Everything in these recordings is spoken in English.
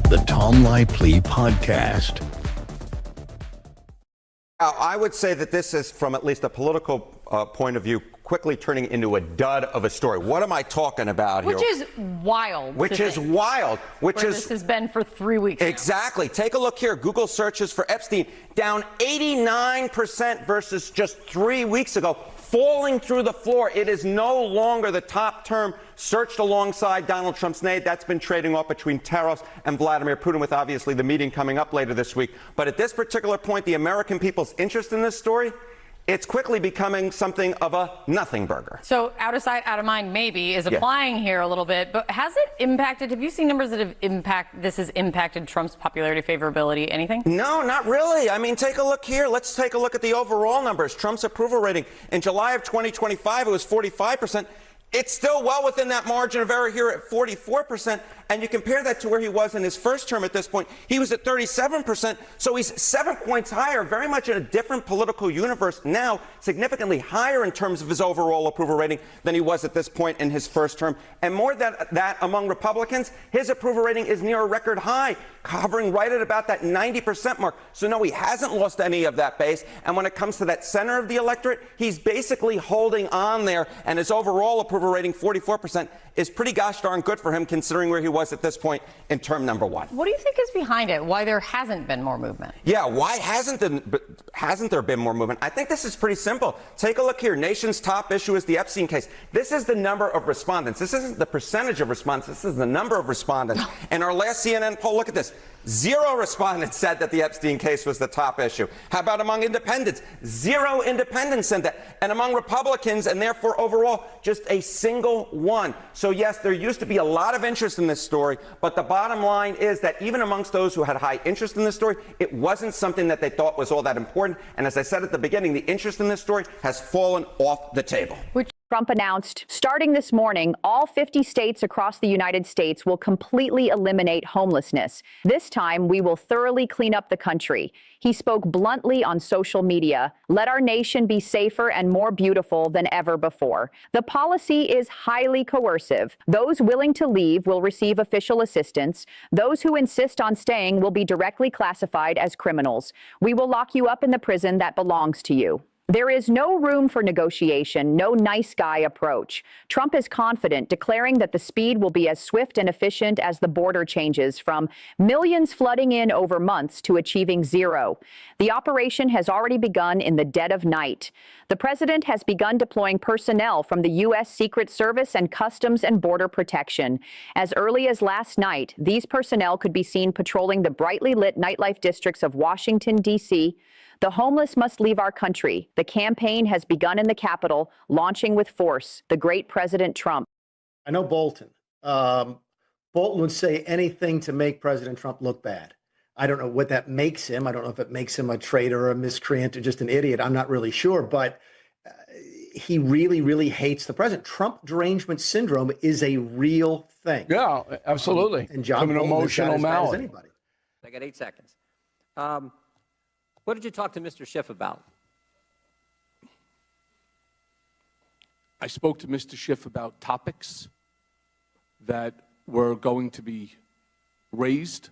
the Tom Laipply Podcast. I would say that this is, from at least a political point of view, quickly turning into a dud of a story. What am I talking about here? Which is wild. This has been for 3 weeks now. Exactly. Take a look here. Google searches for Epstein down 89% versus just 3 weeks ago, falling through the floor. It is no longer the top term searched alongside Donald Trump's name. That's been trading off between Taros and Vladimir Putin, with obviously the meeting coming up later this week. But at this particular point, the American people's interest in this story, it's quickly becoming something of a nothing burger. So out of sight, out of mind, maybe, is applying here a little bit. But has it impacted, have you seen numbers that have impacted Trump's popularity, favorability, anything? No, not really. I mean, take a look here. Let's take a look at the overall numbers. Trump's approval rating in July of 2025, it was 45%. It's still well within that margin of error here at 44%. And you compare that to where he was in his first term at this point. He was at 37%. So he's 7 points higher, very much in a different political universe now, significantly higher in terms of his overall approval rating than he was at this point in his first term. And more than that, among Republicans, his approval rating is near a record high, hovering right at about that 90% mark. So no, he hasn't lost any of that base. And when it comes to that center of the electorate, he's basically holding on there. And his overall approval rating, 44%, is pretty gosh darn good for him, considering where he was at this point in term number one. What do you think is behind it? Why there hasn't been more movement? Yeah, why hasn't there been more movement? I think this is pretty simple. Take a look here. Nation's top issue is the Epstein case. This is the number of respondents. This isn't the percentage of respondents. This is the number of respondents. In our last CNN poll, look at this. 0 respondents said that the Epstein case was the top issue. How about among independents? 0 independents said that. And among Republicans, and therefore overall, just a single one. So yes, there used to be a lot of interest in this story, but the bottom line is that even amongst those who had high interest in this story, it wasn't something that they thought was all that important. And as I said at the beginning, the interest in this story has fallen off the table. Trump announced starting this morning, all 50 states across the United States will completely eliminate homelessness. This time, we will thoroughly clean up the country. He spoke bluntly on social media. Let our nation be safer and more beautiful than ever before. The policy is highly coercive. Those willing to leave will receive official assistance. Those who insist on staying will be directly classified as criminals. We will lock you up in the prison that belongs to you. There is no room for negotiation, no nice guy approach. Trump is confident, declaring that the speed will be as swift and efficient as the border changes, from millions flooding in over months to achieving 0. The operation has already begun in the dead of night. The president has begun deploying personnel from the U.S. Secret Service and Customs and Border Protection. As early as last night, these personnel could be seen patrolling the brightly lit nightlife districts of Washington, D.C. The homeless must leave our country. The campaign has begun in the Capitol, launching with force. The great President Trump. I know Bolton. Bolton would say anything to make President Trump look bad. I don't know what that makes him. I don't know if it makes him a traitor or a miscreant or just an idiot. I'm not really sure. But he really, really hates the president. Trump derangement syndrome is a real thing. Yeah, absolutely. And John Bolton emotional is as anybody. I got 8 seconds. What did you talk to Mr. Schiff about? I spoke to Mr. Schiff about topics that were going to be raised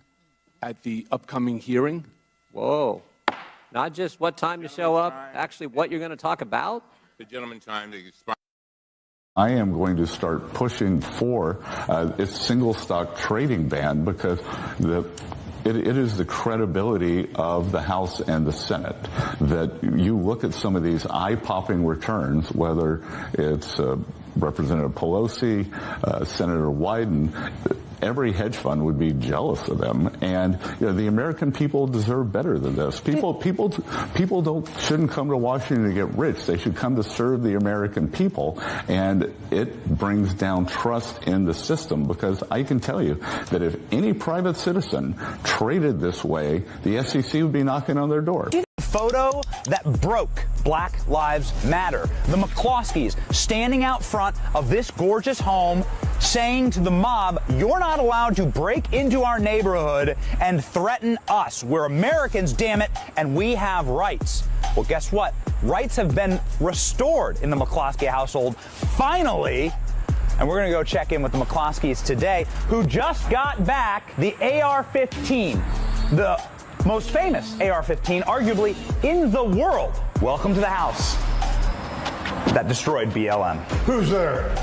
at the upcoming hearing. Whoa. Not just what time to show up, actually what you're going to talk about? The gentleman time to explain. I am going to start pushing for a single stock trading ban, because it is the credibility of the House and the Senate that you look at some of these eye-popping returns, whether it's Representative Pelosi, Senator Wyden. Every hedge fund would be jealous of them, and the American people deserve better than this. People shouldn't come to Washington to get rich. They should come to serve the American people, and it brings down trust in the system, because I can tell you that if any private citizen traded this way, the SEC would be knocking on their door. Photo that broke Black Lives Matter. The McCloskeys standing out front of this gorgeous home, saying to the mob, you're not allowed to break into our neighborhood and threaten us. We're Americans, damn it, and we have rights. Well, guess what? Rights have been restored in the McCloskey household. Finally, and we're going to go check in with the McCloskeys today, who just got back the AR-15, the most famous AR-15, arguably in the world. Welcome to the house that destroyed BLM. Who's there?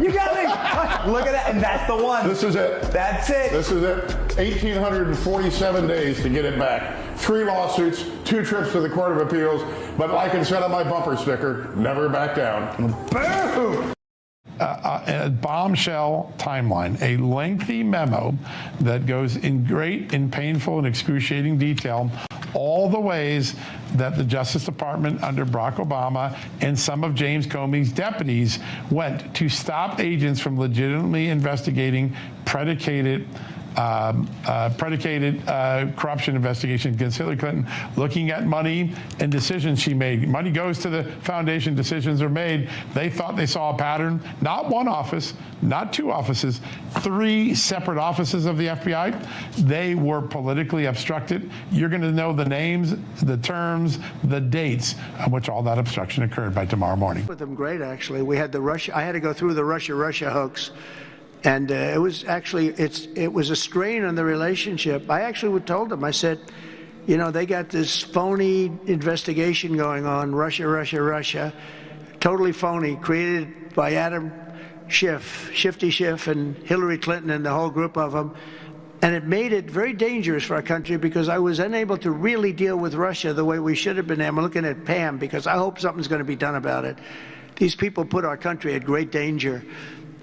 You got me! Look at that, and that's the one. This is it. That's it. This is it. 1,847 days to get it back. 3 lawsuits, 2 trips to the Court of Appeals, but like I said on my bumper sticker, never back down. Boom! A bombshell timeline, a lengthy memo that goes in great and painful and excruciating detail all the ways that the Justice Department under Barack Obama and some of James Comey's deputies went to stop agents from legitimately investigating predicated corruption investigation against Hillary Clinton, looking at money and decisions she made. Money goes to the foundation, decisions are made. They thought they saw a pattern, not one office, not 2 offices, 3 separate offices of the FBI. They were politically obstructed. You're going to know the names, the terms, the dates on which all that obstruction occurred by tomorrow morning. With them great, actually. We had I had to go through the Russia hoax. And it was actually, it was a strain on the relationship. I actually told them, I said, you know, they got this phony investigation going on, Russia, totally phony, created by Adam Schiff, Shifty Schiff, and Hillary Clinton and the whole group of them. And it made it very dangerous for our country because I was unable to really deal with Russia the way we should have been. I'm looking at Pam because I hope something's going to be done about it. These people put our country at great danger.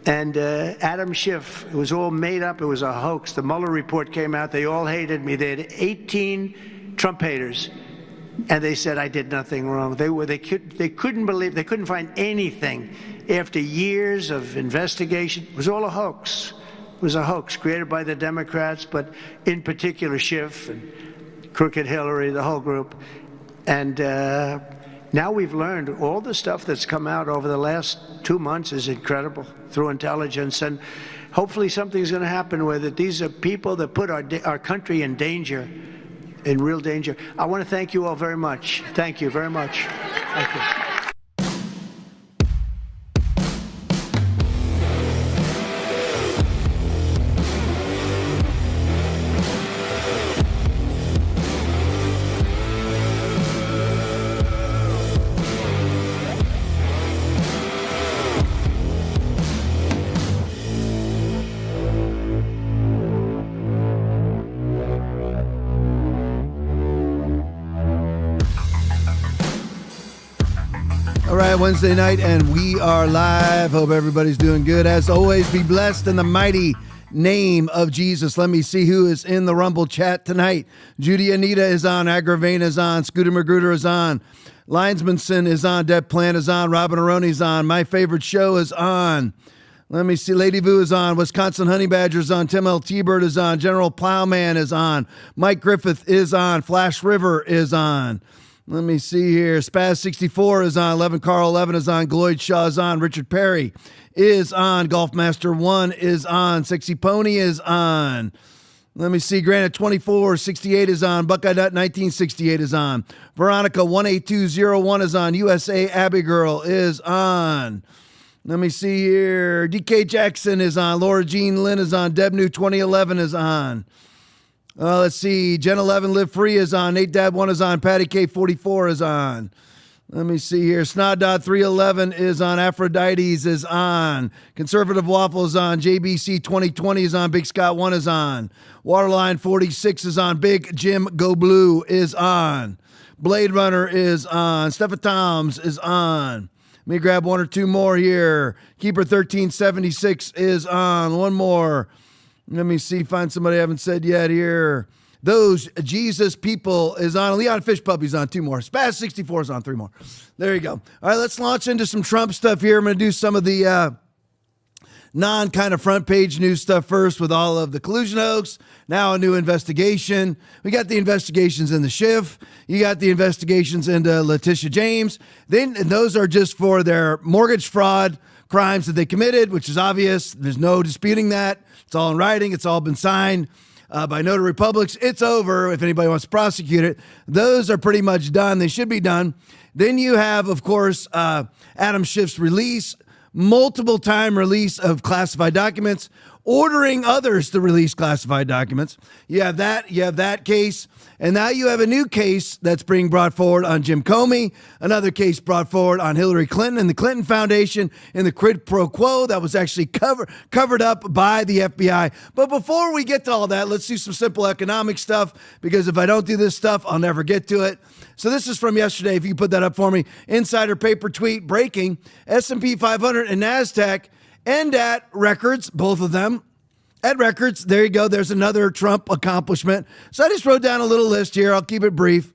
And Adam Schiff, it was all made up. It was a hoax. The Mueller report came out. They all hated me. They had 18 Trump haters, and they said I did nothing wrong. They couldn't believe. They couldn't find anything after years of investigation. It was all a hoax. It was a hoax created by the Democrats, but in particular Schiff and Crooked Hillary, the whole group. And now we've learned all the stuff that's come out over the last 2 months is incredible through intelligence, and hopefully something's going to happen with it. These are people that put our country in danger, in real danger. I want to thank you all very much. Thank you very much. Thank you. All right, Wednesday night, and we are live. Hope everybody's doing good. As always, be blessed in the mighty name of Jesus. Let me see who is in the Rumble chat tonight. Judy Anita is on. Agravane is on. Scooter Magruder is on. Linesmanson is on. Deb Plant is on. Robin Aroni is on. My Favorite Show is on. Let me see. Lady Vu is on. Wisconsin Honey Badger is on. Tim L. T-Bird is on. General Plowman is on. Mike Griffith is on. Flash River is on. Let me see here. Spaz64 is on. 11 Carl 11 is on. Gloyd Shaw is on. Richard Perry is on. Golfmaster 1 is on. Sexy Pony is on. Let me see. Granite 2468 is on. Buckeye Nut 1968 is on. Veronica 18201 is on. USA Abbey Girl is on. Let me see here. DK Jackson is on. Laura Jean Lynn is on. Deb New 2011 is on. Let's see. Gen 11 Live Free is on. Nate Dad 1 is on. Patty K44 is on. Let me see here. Snod 311 is on. Aphrodite's is on. Conservative Waffle is on. JBC 2020 is on. Big Scott 1 is on. Waterline 46 is on. Big Jim Go Blue is on. Blade Runner is on. Stephen Toms is on. Let me grab 1 or 2 more here. Keeper 1376 is on. 1 more. Let me see. Find somebody I haven't said yet here. Those Jesus People is on. Leon Fish Puppy's on. 2 more. Spaz 64 is on. 3 more. There you go. All right, let's launch into some Trump stuff here. I'm going to do some of the non-kind of front page news stuff first with all of the collusion hoax. Now a new investigation. We got the investigations in the Schiff. You got the investigations into Letitia James. Then those are just for their mortgage fraud crimes that they committed, which is obvious. There's no disputing that. It's all in writing. It's all been signed by notary publics. It's over if anybody wants to prosecute it. Those are pretty much done. They should be done. Then you have, of course, Adam Schiff's release, multiple time release of classified documents, ordering others to release classified documents. You have that case. And now you have a new case that's being brought forward on Jim Comey, another case brought forward on Hillary Clinton and the Clinton Foundation in the quid pro quo that was actually covered up by the FBI. But before we get to all that, let's do some simple economic stuff, because if I don't do this stuff, I'll never get to it. So this is from yesterday. If you can put that up for me. Insider paper tweet breaking. S&P 500 and NASDAQ end at records, both of them. At records, there you go. There's another Trump accomplishment. So I just wrote down a little list here. I'll keep it brief.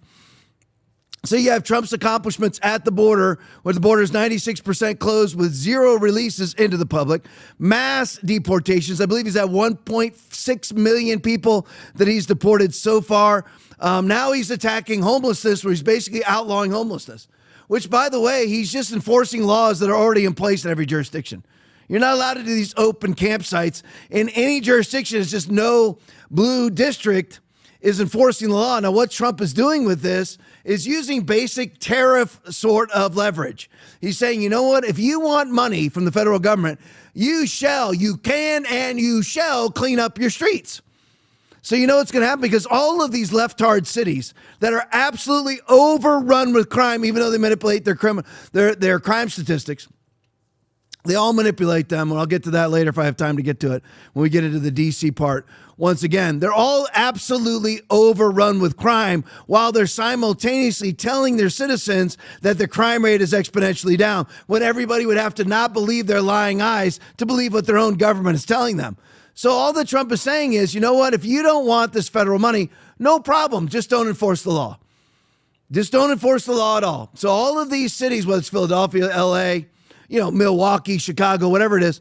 So you have Trump's accomplishments at the border, where the border is 96% closed with 0 releases into the public. Mass deportations. I believe he's at 1.6 million people that he's deported so far. Now he's attacking homelessness, where he's basically outlawing homelessness, which, by the way, he's just enforcing laws that are already in place in every jurisdiction. You're not allowed to do these open campsites in any jurisdiction. It's just no blue district is enforcing the law. Now, what Trump is doing with this is using basic tariff sort of leverage. He's saying, you know what? If you want money from the federal government, you can, and you shall clean up your streets. So you know what's going to happen, because all of these leftard cities that are absolutely overrun with crime, even though they manipulate their crime statistics, they all manipulate them, and I'll get to that later if I have time to get to it when we get into the D.C. part. Once again, they're all absolutely overrun with crime, while they're simultaneously telling their citizens that the crime rate is exponentially down, when everybody would have to not believe their lying eyes to believe what their own government is telling them. So all that Trump is saying is, you know what, if you don't want this federal money, no problem, just don't enforce the law. Just don't enforce the law at all. So all of these cities, whether it's Philadelphia, L.A., Milwaukee, Chicago, whatever it is,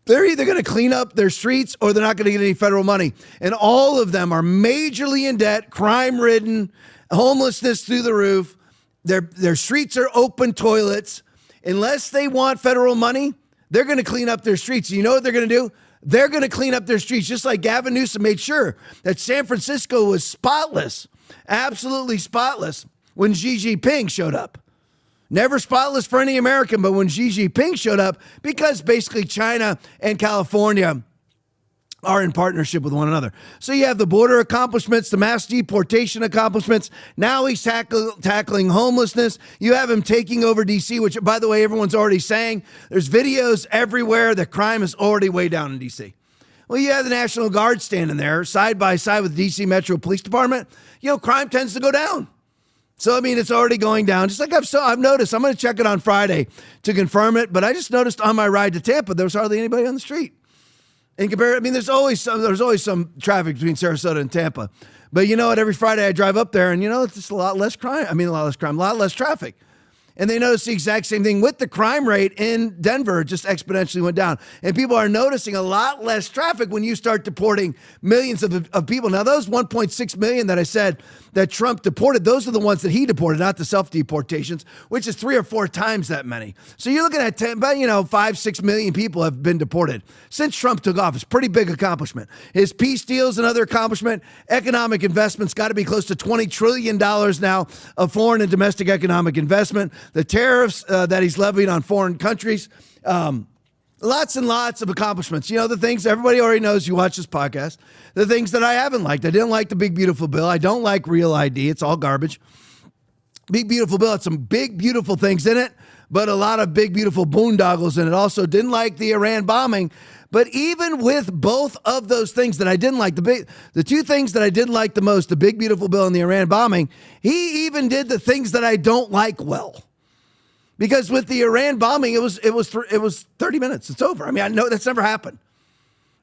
they're either going to clean up their streets or they're not going to get any federal money. And all of them are majorly in debt, crime-ridden, homelessness through the roof. Their streets are open toilets. Unless they want federal money, they're going to clean up their streets. You know what they're going to do? They're going to clean up their streets, just like Gavin Newsom made sure that San Francisco was spotless, absolutely spotless, when Xi Jinping showed up. Never spotless for any American, but when Xi Jinping showed up, because basically China and California are in partnership with one another. So you have the border accomplishments, the mass deportation accomplishments. Now he's tackling homelessness. You have him taking over D.C., which, by the way, everyone's already saying. There's videos everywhere that crime is already way down in D.C. Well, you have the National Guard standing there side by side with the D.C. Metro Police Department. Crime tends to go down. So, it's already going down. Just like I've noticed. I'm going to check it on Friday to confirm it. But I just noticed on my ride to Tampa, there was hardly anybody on the street. In comparison, there's always some traffic between Sarasota and Tampa. But you know what? Every Friday I drive up there, and it's just a lot less crime. A lot less traffic. And they noticed the exact same thing with the crime rate in Denver. It just exponentially went down. And people are noticing a lot less traffic when you start deporting millions of people. Now, those 1.6 million that I said that Trump deported, those are the ones that he deported, not the self-deportations, which is 3 or 4 times that many. So you're looking at 5-6 million people have been deported since Trump took office. Pretty big accomplishment. His peace deals, another accomplishment. Economic investment's got to be close to $20 trillion now of foreign and domestic economic investment. The tariffs that he's levied on foreign countries, lots and lots of accomplishments. The things everybody already knows, you watch this podcast, the things that I haven't liked. I didn't like the Big Beautiful Bill. I don't like Real ID. It's all garbage. Big Beautiful Bill had some big, beautiful things in it, but a lot of big, beautiful boondoggles in it. Also didn't like the Iran bombing. But even with both of those things that I didn't like, the 2 things that I didn't like the most, the Big Beautiful Bill and the Iran bombing, he even did the things that I don't like well. Because with the Iran bombing, it was 30 minutes. It's over. I know that's never happened.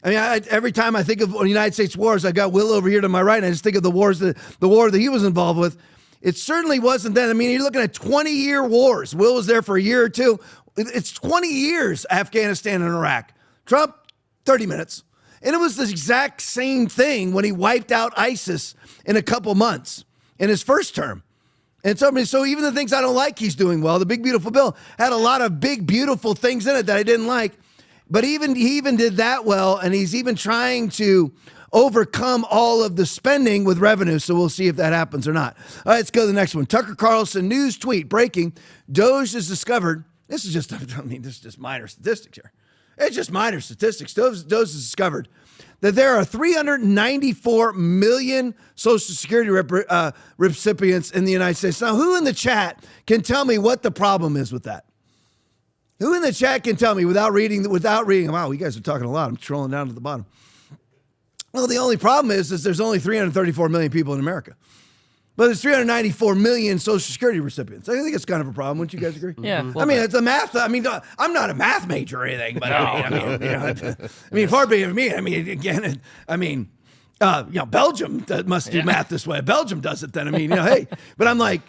Every time I think of United States wars, I got Will over here to my right, and I just think of the war that he was involved with. It certainly wasn't then. You're looking at 20-year wars. Will was there for a year or 2. It's 20 years, Afghanistan and Iraq. Trump, 30 minutes. And it was the exact same thing when he wiped out ISIS in a couple months in his first term. And so even the things I don't like, he's doing well. The Big Beautiful Bill had a lot of big, beautiful things in it that I didn't like. But he even did that well, and he's even trying to overcome all of the spending with revenue. So we'll see if that happens or not. All right, let's go to the next one. Tucker Carlson news tweet breaking. Doge has discovered, this is just minor statistics here. It's just minor statistics. Doge has discovered that there are 394 million Social Security recipients in the United States. Now, who in the chat can tell me what the problem is with that? Who in the chat can tell me without reading? Wow, you guys are talking a lot. I'm trolling down to the bottom. Well, the only problem is there's only 334 million people in America. But there's 394 million Social Security recipients. I think it's kind of a problem. Wouldn't you guys agree? Yeah. I mean, it's a math. I mean, I'm not a math major or anything, but far be it from me. I mean, again, Belgium must do math this way. Belgium does it then. I mean, hey, but I'm like,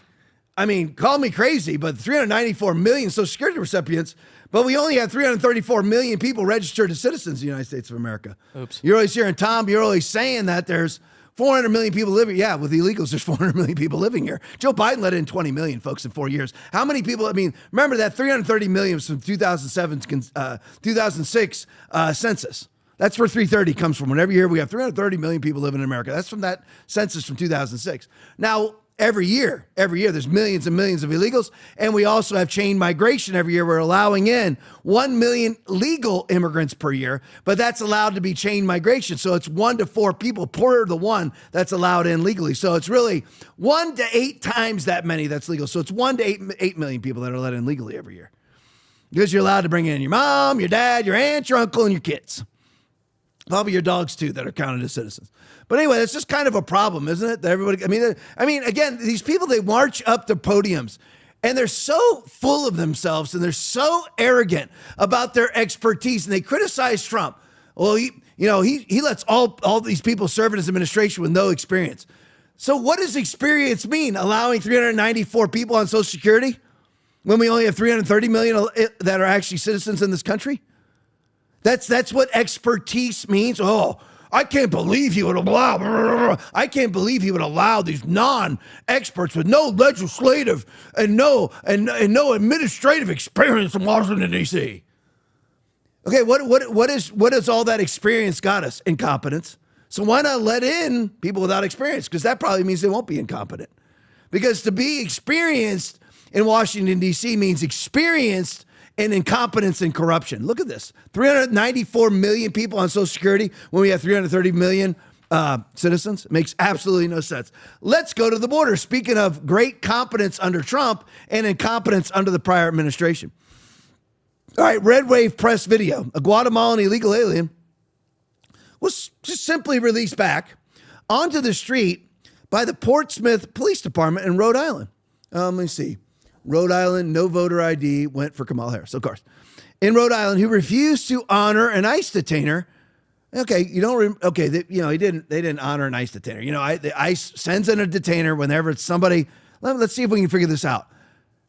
call me crazy, but 394 million Social Security recipients, but we only have 334 million people registered as citizens in the United States of America. Oops. You're always hearing, Tom, you're always saying that there's 400 million people living. Yeah, with the illegals, there's 400 million people living here. Joe Biden let in 20 million folks in 4 years. How many people? Remember that 330 million was from 2006 census. That's where 330 comes from. Whenever year we have 330 million people living in America. That's from that census from 2006. Now, every year, there's millions and millions of illegals. And we also have chain migration every year. We're allowing in 1 million legal immigrants per year, but that's allowed to be chain migration. So it's 1 to 4 people per the one that's allowed in legally. So it's really 1 to 8 times that many that's legal. So it's 1 to 8 million people that are let in legally every year. Because you're allowed to bring in your mom, your dad, your aunt, your uncle, and your kids. Probably your dogs too that are counted as citizens. But anyway, that's just kind of a problem, isn't it? That everybody, again, these people, they march up to podiums and they're so full of themselves and they're so arrogant about their expertise and they criticize Trump. Well, he lets all these people serve in his administration with no experience. So what does experience mean? Allowing 394 people on Social Security when we only have 330 million that are actually citizens in this country? That's what expertise means. Oh, I can't believe he would allow. I can't believe he would allow these non-experts with no legislative and no administrative experience in Washington D.C. Okay, what is all that experience got us? Incompetence. So why not let in people without experience? Because that probably means they won't be incompetent. Because to be experienced in Washington D.C. means experienced and incompetence and corruption. Look at this. 394 million people on Social Security when we have 330 million citizens. It makes absolutely no sense. Let's go to the border. Speaking of great competence under Trump and incompetence under the prior administration. All right, Red Wave press video. A Guatemalan illegal alien was just simply released back onto the street by the Portsmouth Police Department in Rhode Island. Let me see. Rhode Island, no voter ID, went for Kamala Harris, of course. In Rhode Island, who refused to honor an ICE detainer. Okay, they didn't honor an ICE detainer. The ICE sends in a detainer whenever it's somebody. Let's see if we can figure this out.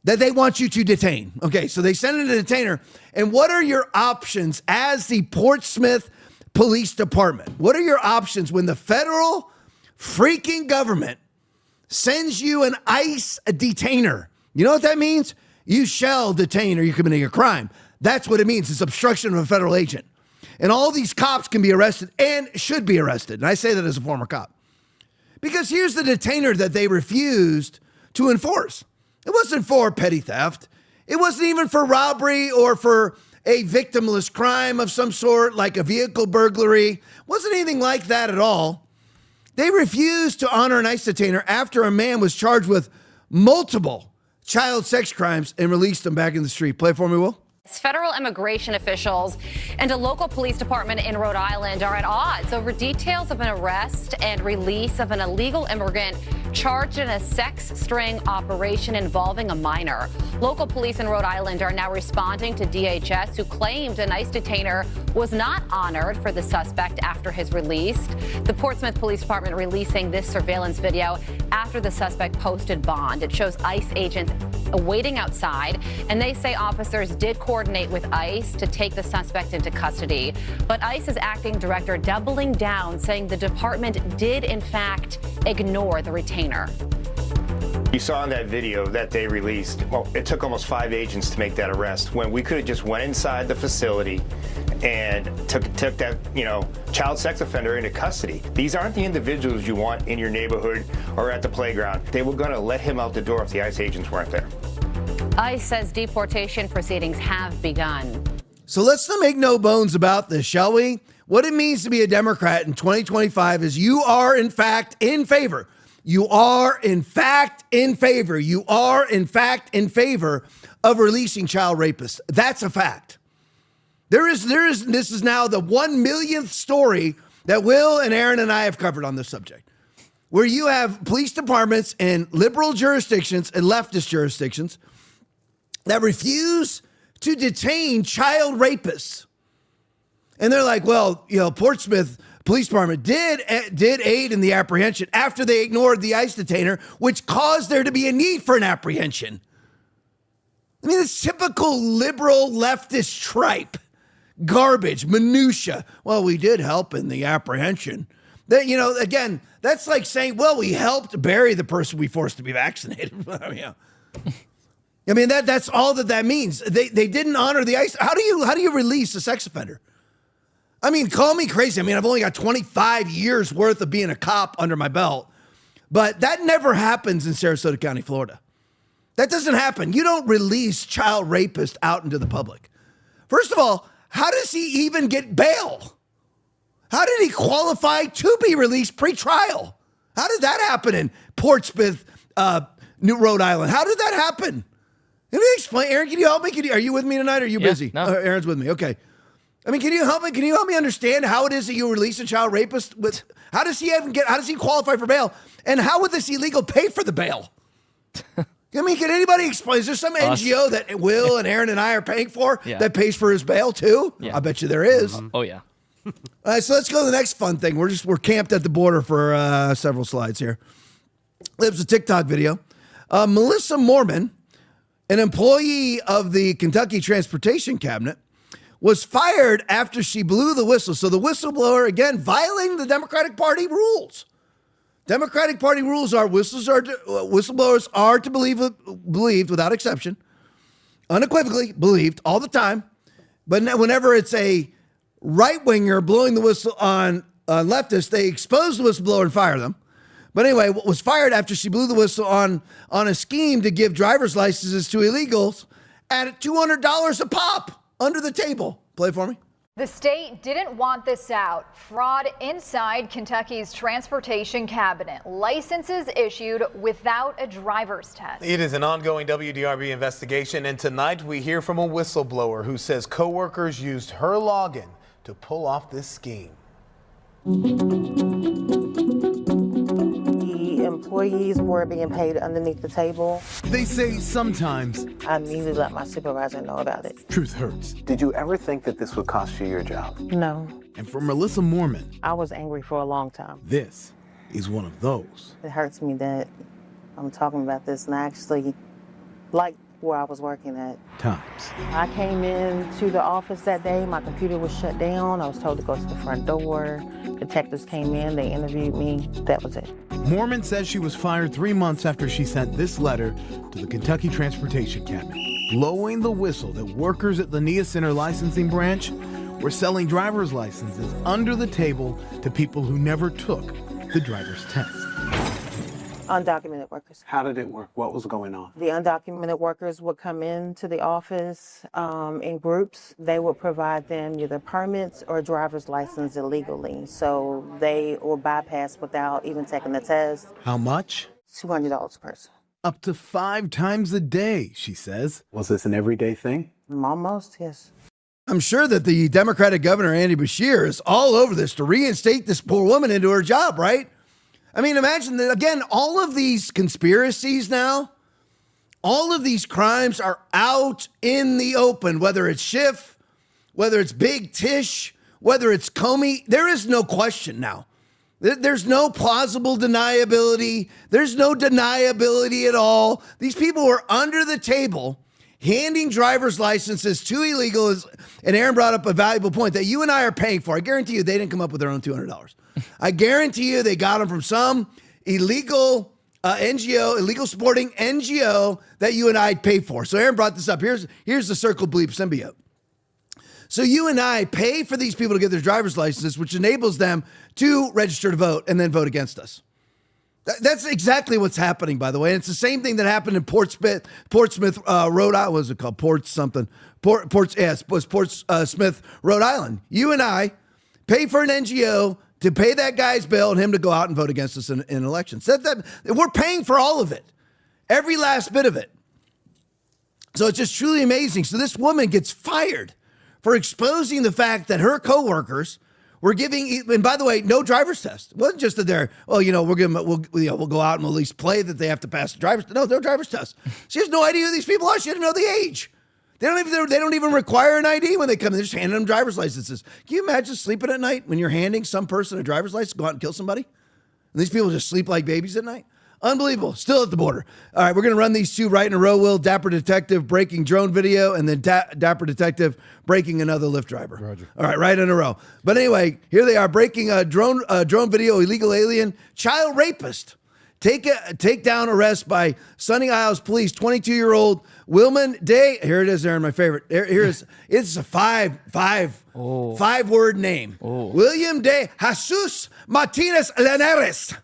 That they want you to detain. Okay, so they send in a detainer. And what are your options as the Portsmouth Police Department? What are your options when the federal freaking government sends you an ICE detainer? You know what that means? You shall detain or you're committing a crime. That's what it means. It's obstruction of a federal agent. And all these cops can be arrested and should be arrested. And I say that as a former cop. Because here's the detainer that they refused to enforce. It wasn't for petty theft. It wasn't even for robbery or for a victimless crime of some sort, like a vehicle burglary. It wasn't anything like that at all. They refused to honor an ICE detainer after a man was charged with multiple child sex crimes and released them back in the street. Play it for me, Will. Federal immigration officials and a local police department in Rhode Island are at odds over details of an arrest and release of an illegal immigrant charged in a sex sting operation involving a minor. Local police in Rhode Island are now responding to DHS, who claimed an ICE detainer was not honored for the suspect after his release. The Portsmouth Police Department releasing this surveillance video after the suspect posted bond. It shows ICE agents waiting outside, and they say officers did coordinate with ICE to take the suspect into custody. But ICE's acting director doubling down, saying the department did, in fact, ignore the retainer. You saw in that video that they released, well, it took almost 5 agents to make that arrest when we could have just went inside the facility and took that, child sex offender into custody. These aren't the individuals you want in your neighborhood or at the playground. They were going to let him out the door if the ICE agents weren't there. ICE says deportation proceedings have begun. So let's not make no bones about this, shall we? What it means to be a Democrat in 2025 is you are, in fact, in favor. You are, in fact, in favor. You are, in fact, in favor of releasing child rapists. That's a fact. This is now the 1 millionth story that Will and Aaron and I have covered on this subject, where you have police departments in liberal jurisdictions and leftist jurisdictions that refuse to detain child rapists. And they're like, well, Portsmouth Police Department did aid in the apprehension after they ignored the ICE detainer, which caused there to be a need for an apprehension. I mean, it's typical liberal leftist tripe. Garbage, minutia. Well, we did help in the apprehension. That, again, that's like saying, well, we helped bury the person we forced to be vaccinated. I mean, that's all that means. They didn't honor the ICE. How do you release a sex offender? I mean, call me crazy. I mean, I've only got 25 years worth of being a cop under my belt, but that never happens in Sarasota County, Florida. That doesn't happen. You don't release child rapists out into the public. First of all, how does he even get bail? How did he qualify to be released pre-trial? How did that happen in Portsmouth, New Rhode Island? How did that happen? Let me explain. Aaron, can you help me? Are you with me tonight or are you busy? No. Aaron's with me. Okay. I mean, can you help me? Can you help me understand how it is that you release a child rapist? How does he qualify for bail? And how would this illegal pay for the bail? I mean, can anybody explain? Is there some NGO that Will and Aaron and I are paying for that pays for his bail too? Yeah. I bet you there is. Oh, yeah. All right, so let's go to the next fun thing. We're camped at the border for several slides here. There's a TikTok video. Melissa Mormon, an employee of the Kentucky Transportation Cabinet, was fired after she blew the whistle. So the whistleblower, again, violating the Democratic Party rules. Democratic Party rules are whistleblowers are to believed without exception, unequivocally believed all the time. But whenever it's a right-winger blowing the whistle on leftists, they expose the whistleblower and fire them. But anyway, was fired after she blew the whistle on a scheme to give driver's licenses to illegals at $200 a pop under the table. Play for me. The state didn't want this out. Fraud inside Kentucky's transportation cabinet. Licenses issued without a driver's test. It is an ongoing WDRB investigation, and tonight we hear from a whistleblower who says coworkers used her login to pull off this scheme. Employees were being paid underneath the table. They say sometimes I need to let my supervisor know about it. Truth hurts. Did you ever think that this would cost you your job? No. And for Melissa Mormon, I was angry for a long time. this is one of those. It hurts me that I'm talking about this and I actually like where I was working at. Times. I came into the office that day, my computer was shut down. I was told to go to the front door. Detectives came in, they interviewed me. That was it. Mormon says she was fired 3 months after she sent this letter to the Kentucky Transportation Cabinet, blowing the whistle that workers at the NIA Center licensing branch were selling driver's licenses under the table to people who never took the driver's test. Undocumented workers. How did it work? What was going on? The undocumented workers would come into the office in groups. They would provide them either permits or driver's license illegally. So they were bypassed without even taking the test. How much? $200 a person. Up to 5 times a day, she says. Was this an everyday thing? Almost, yes. I'm sure that the Democratic governor, Andy Beshear, is all over this to reinstate this poor woman into her job, right? I mean, imagine that, again, all of these conspiracies now, all of these crimes are out in the open, whether it's Schiff, whether it's Big Tish, whether it's Comey. There is no question now. There's no plausible deniability. There's no deniability at all. These people were under the table handing driver's licenses to illegals. And Aaron brought up a valuable point that you and I are paying for. I guarantee you they didn't come up with their own $200. I guarantee you they got them from some illegal NGO, illegal sporting NGO that you and I pay for. So Aaron brought this up. Here's the Circle Bleep symbiote. So you and I pay for these people to get their driver's licenses, which enables them to register to vote and then vote against us. That's exactly what's happening, by the way. And it's the same thing that happened in Portsmouth, Rhode Island. What was it called? Portsmouth, Rhode Island. You and I pay for an NGO to pay that guy's bill and him to go out and vote against us in elections. We're paying for all of it, every last bit of it. So it's just truly amazing. So this woman gets fired for exposing the fact that her coworkers were giving, and by the way, no driver's test. It wasn't just that they're, we'll go out and we'll at least play that they have to pass the driver's test. No driver's test. She has no idea who these people are. She doesn't know the age. They don't even require an ID when they come. They're just handing them driver's licenses. Can you imagine sleeping at night when you're handing some person a driver's license to go out and kill somebody? And these people just sleep like babies at night? Unbelievable. Still at the border. All right, we're going to run these two right in a row, Will. Dapper Detective breaking drone video, and then Dapper Detective breaking another Lyft driver. Roger. All right in a row. But anyway, here they are breaking a drone video, illegal alien, child rapist. Take down arrest by Sunny Isles Police, 22-year-old Wilman Day. Here it is, Aaron, my favorite. It's a five-word name. William De Jesus Martinez Linares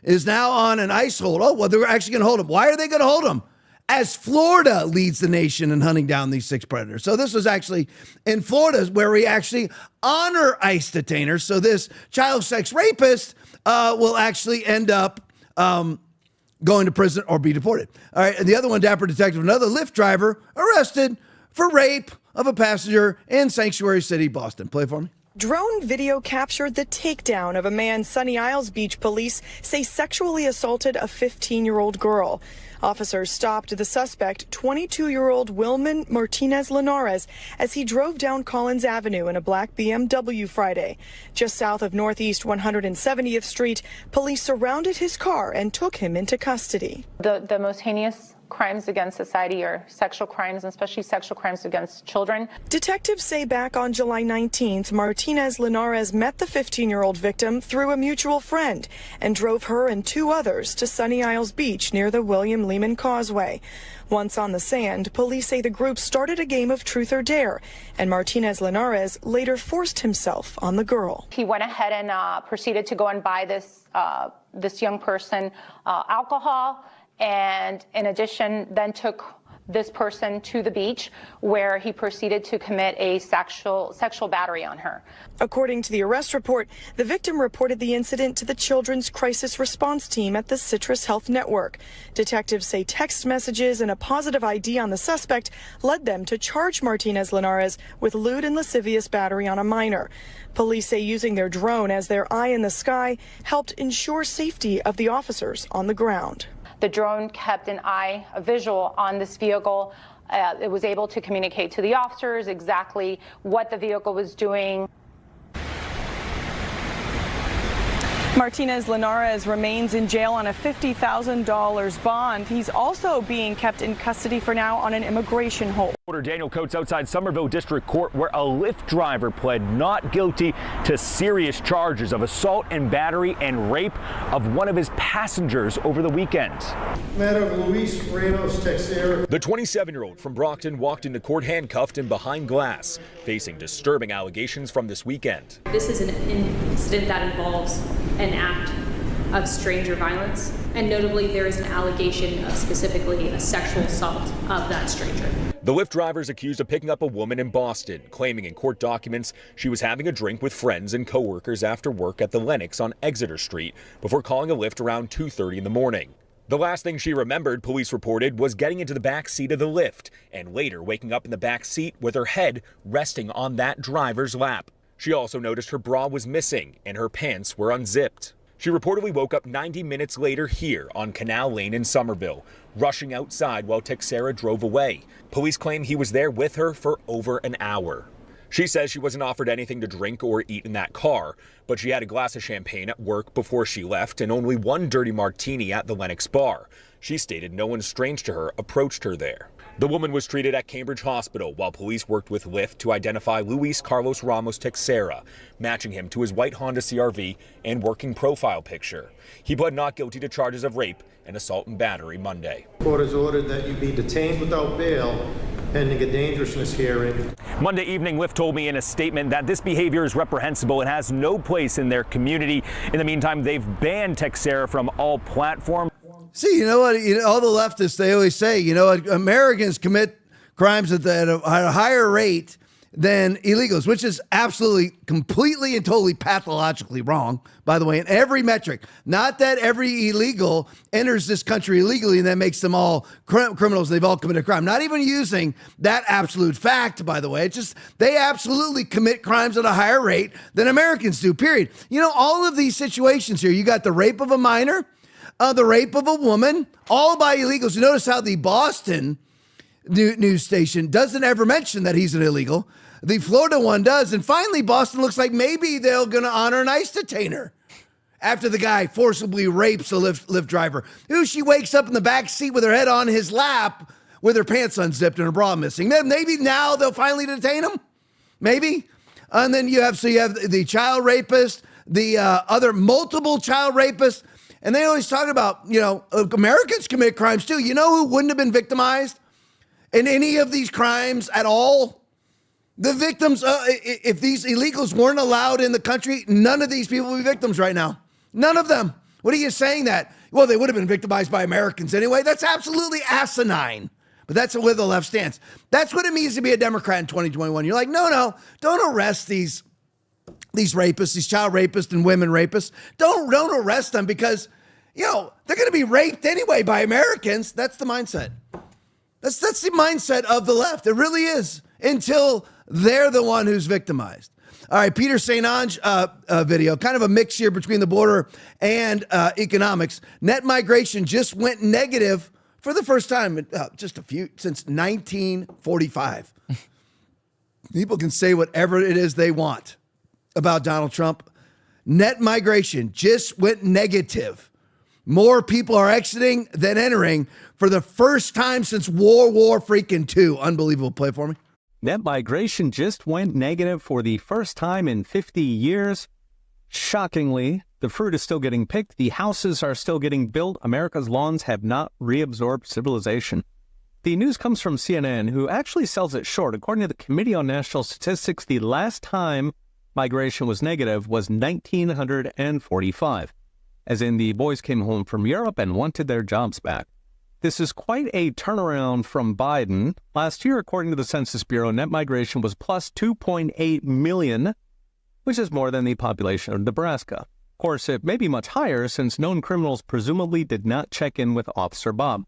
is now on an ICE hold. Oh, well, they're actually going to hold him. Why are they going to hold him? As Florida leads the nation in hunting down these 6 predators. So this was actually in Florida where we actually honor ICE detainers. So this child sex rapist will actually end up going to prison or be deported. All right, and the other one, Dapper Detective, another Lyft driver arrested for rape of a passenger in Sanctuary City, Boston. Play for me. Drone video captured the takedown of a man Sunny Isles Beach police say sexually assaulted a 15-year-old girl. Officers stopped the suspect, 22-year-old Wilman Martinez Linares, as he drove down Collins Avenue in a black BMW Friday. Just south of Northeast 170th Street, police surrounded his car and took him into custody. The most heinous crimes against society are sexual crimes, and especially sexual crimes against children. Detectives say back on July 19th, Martinez Linares met the 15-year-old victim through a mutual friend and drove her and 2 others to Sunny Isles Beach near the William Lehman Causeway. Once on the sand, police say the group started a game of truth or dare, and Martinez Linares later forced himself on the girl. He went ahead and proceeded to go and buy this young person alcohol, and in addition then took this person to the beach where he proceeded to commit a sexual battery on her. According to the arrest report, the victim reported the incident to the Children's Crisis Response Team at the Citrus Health Network. Detectives say text messages and a positive ID on the suspect led them to charge Martinez Linares with lewd and lascivious battery on a minor. Police say using their drone as their eye in the sky helped ensure safety of the officers on the ground. The drone kept a visual on this vehicle. It was able to communicate to the officers exactly what the vehicle was doing. Martinez Linares remains in jail on a $50,000 bond. He's also being kept in custody for now on an immigration hold. Daniel Coates outside Somerville District Court, where a Lyft driver pled not guilty to serious charges of assault and battery and rape of one of his passengers over the weekend. Matter of Luis Ramos Texera. The 27-year-old from Brockton walked into court handcuffed and behind glass, facing disturbing allegations from this weekend. This is an incident that involves an act of stranger violence, and notably there is an allegation of specifically a sexual assault of that stranger. The Lyft driver is accused of picking up a woman in Boston, claiming in court documents she was having a drink with friends and coworkers after work at the Lenox on Exeter Street before calling a Lyft around 2:30 in the morning. The last thing she remembered, police reported, was getting into the back seat of the Lyft and later waking up in the back seat with her head resting on that driver's lap. She also noticed her bra was missing and her pants were unzipped. She reportedly woke up 90 minutes later here on Canal Lane in Somerville, rushing outside while Texera drove away. Police claim he was there with her for over an hour. She says she wasn't offered anything to drink or eat in that car, but she had a glass of champagne at work before she left and only one dirty martini at the Lenox bar. She stated no one strange to her approached her there. The woman was treated at Cambridge Hospital while police worked with Lyft to identify Luis Carlos Ramos Texera, matching him to his white Honda CR-V and working profile picture. He pled not guilty to charges of rape and assault and battery Monday. Court has ordered that you be detained without bail pending a dangerousness hearing. Monday evening, Lyft told me in a statement that this behavior is reprehensible and has no place in their community. In the meantime, they've banned Texera from all platforms. See, you know what? All the leftists, they always say, Americans commit crimes at a higher rate than illegals, which is absolutely, completely and totally pathologically wrong, by the way, in every metric. Not that every illegal enters this country illegally and that makes them all criminals. They've all committed a crime. Not even using that absolute fact, by the way. It's just they absolutely commit crimes at a higher rate than Americans do, period. All of these situations here, you got the rape of a minor, the rape of a woman, all by illegals. You notice how the Boston news station doesn't ever mention that he's an illegal. The Florida one does. And finally, Boston looks like maybe they're going to honor an ICE detainer after the guy forcibly rapes a Lyft driver, who she wakes up in the back seat with her head on his lap with her pants unzipped and her bra missing. Maybe now they'll finally detain him. Maybe. And then you have the child rapist, the other multiple child rapists. And they always talk about, Americans commit crimes too. You know who wouldn't have been victimized in any of these crimes at all? The victims, if these illegals weren't allowed in the country, none of these people would be victims right now. None of them. What are you saying that? Well, they would have been victimized by Americans anyway. That's absolutely asinine. But that's where the left stands. That's what it means to be a Democrat in 2021. You're like, no, don't arrest these rapists, these child rapists and women rapists. Don't arrest them because, they're going to be raped anyway by Americans. That's the mindset. That's the mindset of the left. It really is, until they're the one who's victimized. All right, Peter St. Ange video, kind of a mix here between the border and economics. Net migration just went negative for the first time since 1945. People can say whatever it is they want about Donald Trump. Net migration just went negative. More people are exiting than entering for the first time since World War freaking II. Unbelievable. Play for me. Net migration just went negative for the first time in 50 years. Shockingly, the fruit is still getting picked. The houses are still getting built. America's lawns have not reabsorbed civilization. The news comes from CNN, who actually sells it short. According to the Committee on National Statistics, the last time migration was negative was 1945. As in, the boys came home from Europe and wanted their jobs back. This is quite a turnaround from Biden. Last year, according to the Census Bureau, net migration was plus 2.8 million, which is more than the population of Nebraska. Of course, it may be much higher since known criminals presumably did not check in with Officer Bob.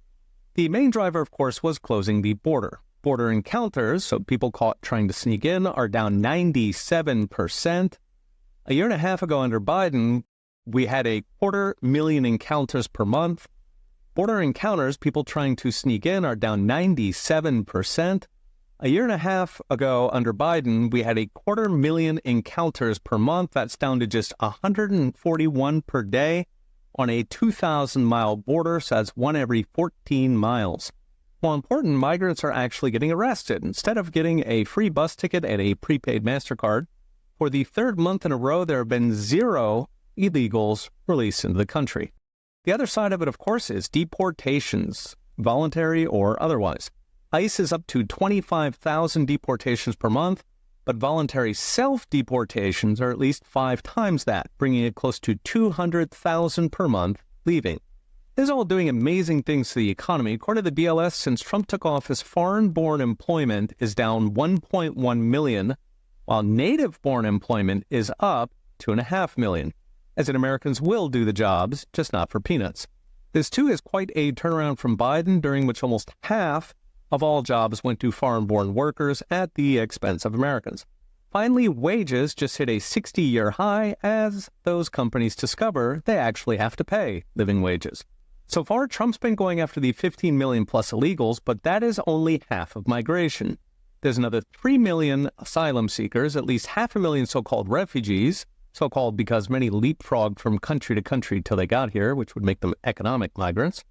The main driver, of course, was closing the border. Border encounters, so people caught trying to sneak in, are down 97%. A year and a half ago under Biden, we had 250,000 encounters per month. Border encounters, people trying to sneak in, are down 97%. A year and a half ago under Biden, we had 250,000 encounters per month. That's down to just 141 per day on a 2,000-mile border, so that's one every 14 miles. More important, migrants are actually getting arrested. Instead of getting a free bus ticket and a prepaid MasterCard, for the third month in a row, there have been 0 illegals released into the country. The other side of it, of course, is deportations, voluntary or otherwise. ICE is up to 25,000 deportations per month, but voluntary self-deportations are at least 5 times that, bringing it close to 200,000 per month leaving. This is all doing amazing things to the economy. According to the BLS, since Trump took office, foreign-born employment is down 1.1 million, while native-born employment is up 2.5 million. As in, Americans will do the jobs, just not for peanuts. This, too, is quite a turnaround from Biden, during which almost half of all jobs went to foreign-born workers at the expense of Americans. Finally, wages just hit a 60-year high as those companies discover they actually have to pay living wages. So far, Trump's been going after the 15 million plus illegals, but that is only half of migration. There's another 3 million asylum seekers, at least 500,000 so-called refugees, so-called because many leapfrogged from country to country till they got here, which would make them economic migrants.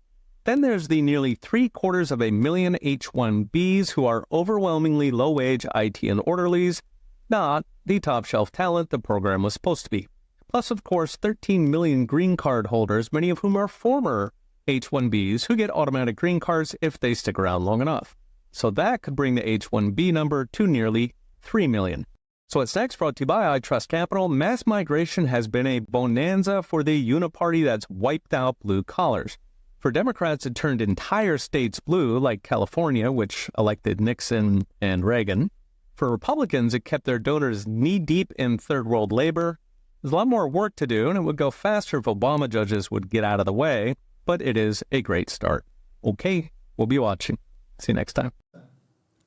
Then there's the nearly 750,000 H-1Bs who are overwhelmingly low-wage IT and orderlies, not the top-shelf talent the program was supposed to be. Plus, of course, 13 million green card holders, many of whom are former H-1Bs who get automatic green cards if they stick around long enough. So that could bring the H-1B number to nearly 3 million. So what's next? Brought to you by I Trust Capital. Mass migration has been a bonanza for the uniparty that's wiped out blue collars. For Democrats, it turned entire states blue, like California, which elected Nixon and Reagan. For Republicans, it kept their donors knee-deep in third-world labor. There's a lot more work to do, and it would go faster if Obama judges would get out of the way, but it is a great start. Okay, we'll be watching. See you next time.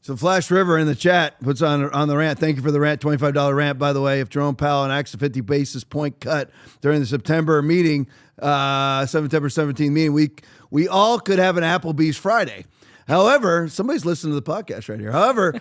So Flash River in the chat puts on the rant. Thank you for the rant, $25 rant, by the way. If Jerome Powell enacts a 50 basis point cut during the September meeting, September 17th meeting, we all could have an Applebee's Friday. However, somebody's listening to the podcast right here. However,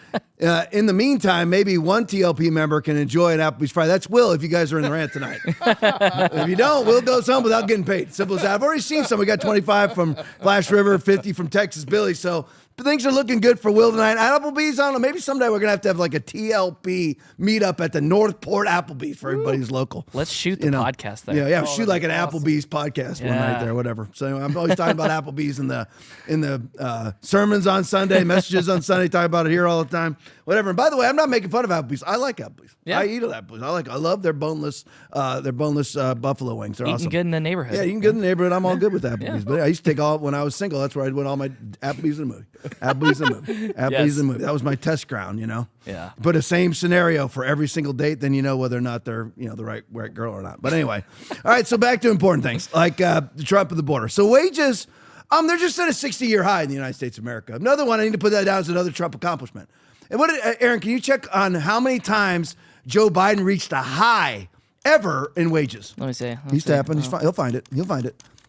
in the meantime, maybe one TLP member can enjoy an Applebee's Friday. That's Will if you guys are in the rant tonight. If you don't, Will goes home without getting paid. Simple as that. I've already seen some. We got 25 from Flash River, 50 from Texas Billy. So things are looking good for Will tonight. Applebee's, I don't know, maybe someday we're going to have like a TLP meetup at the Northport Applebee's for everybody who's local. Let's shoot the podcast there. Yeah, shoot like an Applebee's podcast one night there, whatever. So I'm always talking about Applebee's in the sermons on Sunday, messages on Sunday, talking about it here all the time, whatever. And by the way, I'm not making fun of Applebee's. I like Applebee's. Yeah. I eat at Applebee's. I love their boneless buffalo wings. They're awesome. Good in the neighborhood. Yeah, you can get in the neighborhood. I'm all good with Applebee's. Yeah. But I used to take all, when I was single, that's where I'd win all my Applebee's in a movie. Applebee's in a movie. Applebee's in a movie. That was my test ground, you know? Yeah. But a same scenario for every single date, then you know whether or not they're, the right girl or not. But anyway. All right, so back to important things, like the Trump at the border. So wages, they're just at a 60-year high in the United States of America. Another one, I need to put that down as another Trump accomplishment. And Aaron, can you check on how many times Joe Biden reached a high ever in wages? Let me see. He's tapping. He'll find it.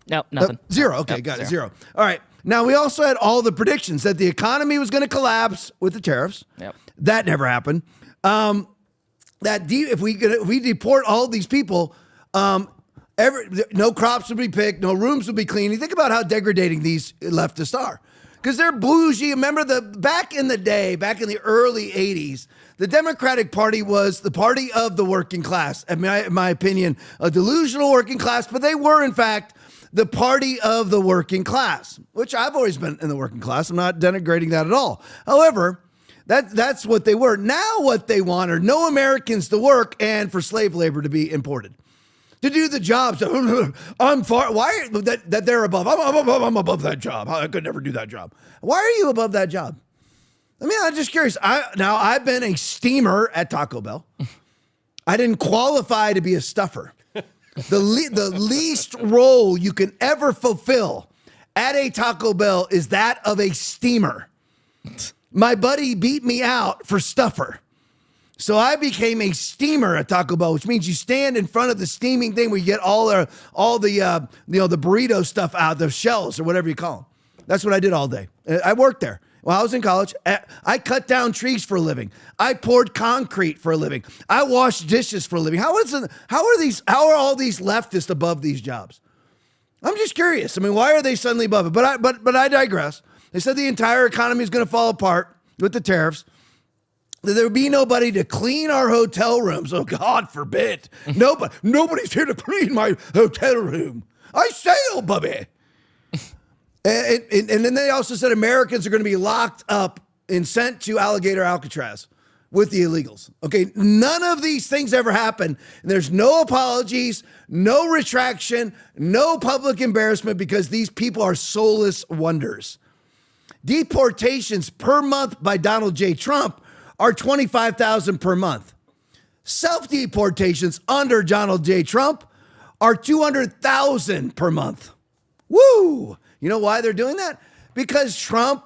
No, nothing. Zero. Okay, got it. Zero. All right. Now, we also had all the predictions that the economy was going to collapse with the tariffs. Yep. That never happened. If we deport all these people, no crops would be picked, no rooms would be clean. You think about how degrading these leftists are. Because they're bougie. Remember, back in the early 80s, the Democratic Party was the party of the working class. In my opinion, a delusional working class, but they were, in fact, the party of the working class, which I've always been in the working class. I'm not denigrating that at all. However, that's what they were. Now what they want are no Americans to work and for slave labor to be imported. To do the jobs. I'm far. Why that they're above? I'm above that job. I could never do that job. Why are you above that job? I mean, I'm just curious. I've been a steamer at Taco Bell. I didn't qualify to be a stuffer. The least role you can ever fulfill at a Taco Bell is that of a steamer. My buddy beat me out for stuffer. So I became a steamer at Taco Bell, which means you stand in front of the steaming thing where you get all the burrito stuff out, the shells or whatever you call them. That's what I did all day. I worked there. While I was in college, I cut down trees for a living. I poured concrete for a living. I washed dishes for a living. How are all these leftists above these jobs? I'm just curious. I mean, why are they suddenly above it? But I digress. They said the entire economy is going to fall apart with the tariffs. There would be nobody to clean our hotel rooms. Oh, God forbid. Nobody's here to clean my hotel room. I sail, Bubby. And then they also said Americans are going to be locked up and sent to Alligator Alcatraz with the illegals. Okay, none of these things ever happen. There's no apologies, no retraction, no public embarrassment because these people are soulless wonders. Deportations per month by Donald J. Trump are 25,000 per month. Self-deportations under Donald J. Trump are 200,000 per month. Woo! You know why they're doing that? Because Trump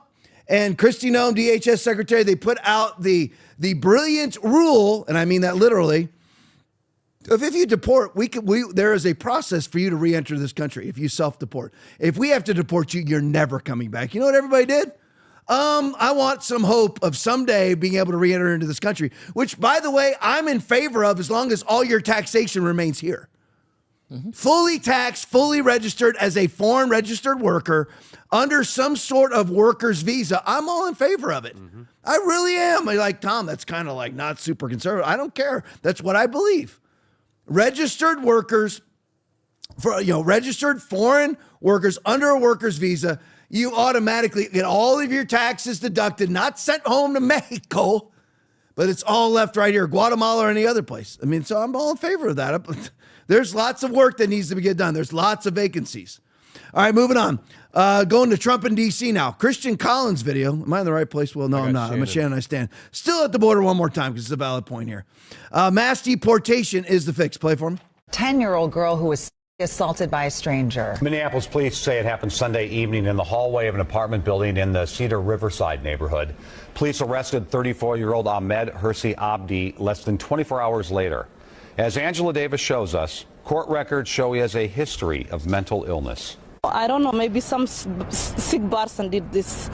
and Kristi Noem, DHS Secretary, they put out the brilliant rule, and I mean that literally, of if you deport, there is a process for you to re-enter this country if you self-deport. If we have to deport you, you're never coming back. You know what everybody did? I want some hope of someday being able to re-enter into this country, which, by the way, I'm in favor of as long as all your taxation remains here. Mm-hmm. Fully taxed, fully registered as a foreign registered worker under some sort of worker's visa. I'm all in favor of it. Mm-hmm. I really am. Like, Tom, that's kind of like not super conservative. I don't care. That's what I believe. Registered workers, registered foreign workers under a worker's visa you automatically get all of your taxes deducted, not sent home to Mexico, but it's all left right here, Guatemala or any other place. I mean, so I'm all in favor of that. There's lots of work that needs to get done. There's lots of vacancies. All right, moving on. Going to Trump in D.C. now. Christian Collins video. Am I in the right place? Well, no, I'm not. I'm a Shannon. I stand. Still at the border one more time because it's a valid point here. Mass deportation is the fix. Play for me. 10-year-old girl who was assaulted by a stranger. Minneapolis police say it happened Sunday evening in the hallway of an apartment building in the Cedar Riverside neighborhood. Police arrested 34-year-old Ahmed Hirsi Abdi less than 24 hours later. As Angela Davis shows us, court records show he has a history of mental illness. I don't know, maybe some sick person did this,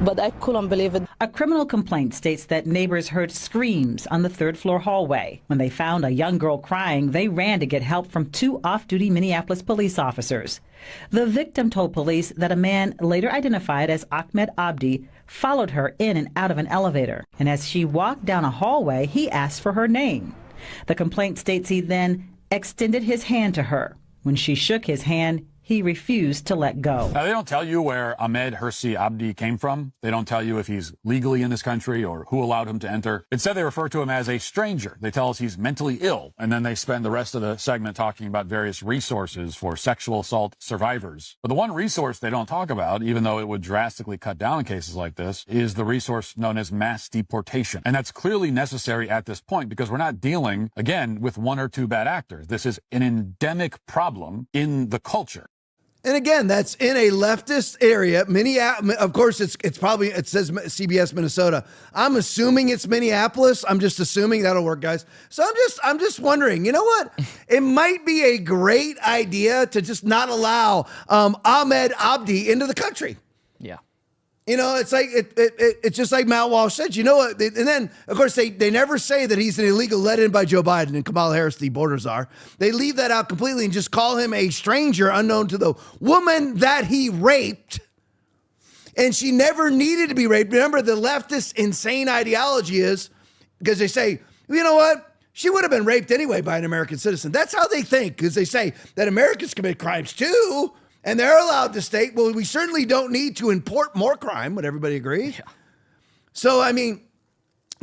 but I couldn't believe it. A criminal complaint states that neighbors heard screams on the third-floor hallway. When they found a young girl crying, they ran to get help from 2 off-duty Minneapolis police officers. The victim told police that a man, later identified as Ahmed Abdi, followed her in and out of an elevator. And as she walked down a hallway, he asked for her name. The complaint states he then extended his hand to her. When she shook his hand, he refused to let go. Now, they don't tell you where Ahmed Hirsi Abdi came from. They don't tell you if he's legally in this country or who allowed him to enter. Instead, they refer to him as a stranger. They tell us he's mentally ill, and then they spend the rest of the segment talking about various resources for sexual assault survivors. But the one resource they don't talk about, even though it would drastically cut down cases like this, is the resource known as mass deportation. And that's clearly necessary at this point because we're not dealing, again, with 1 or 2 bad actors. This is an endemic problem in the culture. And again, that's in a leftist area. Of course, it says CBS Minnesota. I'm assuming it's Minneapolis. I'm just assuming that'll work, guys. So I'm just wondering, you know what? It might be a great idea to just not allow Ahmed Abdi into the country. Yeah. You know, it's like it's just like Matt Walsh said. You know what? And then, of course, they never say that he's an illegal let in by Joe Biden and Kamala Harris, the border czar. They leave that out completely and just call him a stranger unknown to the woman that he raped. And she never needed to be raped. Remember, the leftist insane ideology is because they say, you know what? She would have been raped anyway by an American citizen. That's how they think, because they say that Americans commit crimes too. And they're allowed to state, well, we certainly don't need to import more crime. Would everybody agree? Yeah. So, I mean,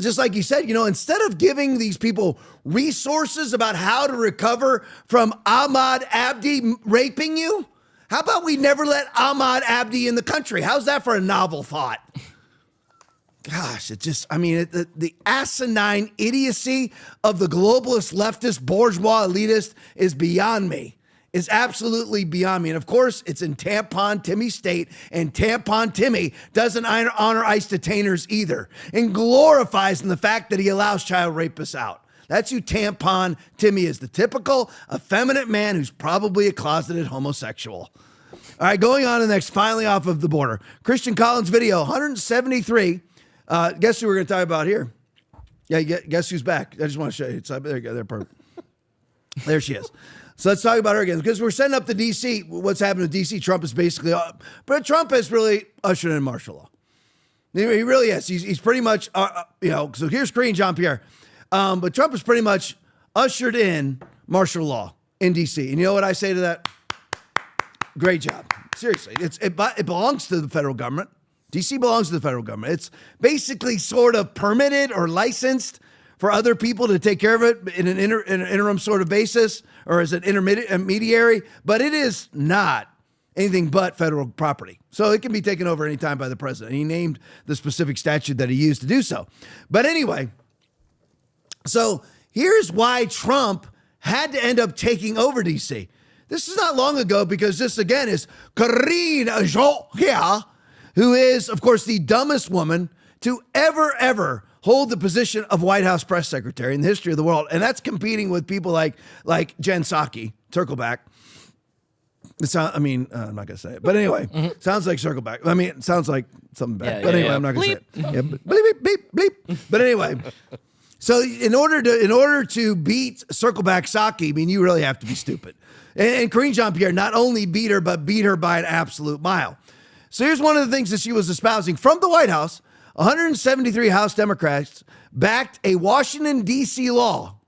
just like you said, you know, instead of giving these people resources about how to recover from Ahmed Abdi raping you, how about we never let Ahmed Abdi in the country? How's that for a novel thought? Gosh, the asinine idiocy of the globalist, leftist, bourgeois elitist is beyond me. Is absolutely beyond me. And of course, it's in Tampon Timmy State, and Tampon Timmy doesn't honor ICE detainers either and glorifies in the fact that he allows child rapists out. That's who Tampon Timmy is, the typical effeminate man who's probably a closeted homosexual. All right, going on to the next, finally off of the border. Christian Collins video, 173. Guess who we're going to talk about here? Yeah, guess who's back? I just want to show you. There you go. There, perfect. There she is. So let's talk about her again, because we're setting up the D.C. What's happening to D.C. Trump is basically, but Trump has really ushered in martial law. He really is. He's pretty much, so here's Karine Jean-Pierre. But Trump has pretty much ushered in martial law in D.C. And you know what I say to that? Great job. Seriously. It belongs to the federal government. D.C. belongs to the federal government. It's basically sort of permitted or licensed for other people to take care of it in an interim sort of basis or as an intermediary, but it is not anything but federal property. So it can be taken over anytime by the president. He named the specific statute that he used to do so. But anyway, so here's why Trump had to end up taking over D.C. This is not long ago, because this, again, is Karine Jean-Pierre, who is, of course, the dumbest woman to ever hold the position of White House press secretary in the history of the world. And that's competing with people like Jen Psaki, circle back. I'm not going to say it. But anyway, sounds like circle back. I mean, it sounds like something bad. But anyway, I'm not going to say it. Yeah, bleep, bleep, bleep. But anyway, so in order to beat circle back Psaki, I mean, you really have to be stupid. And Karine Jean-Pierre not only beat her, but beat her by an absolute mile. So here's one of the things that she was espousing from the White House. 173 House Democrats backed a Washington, D.C. law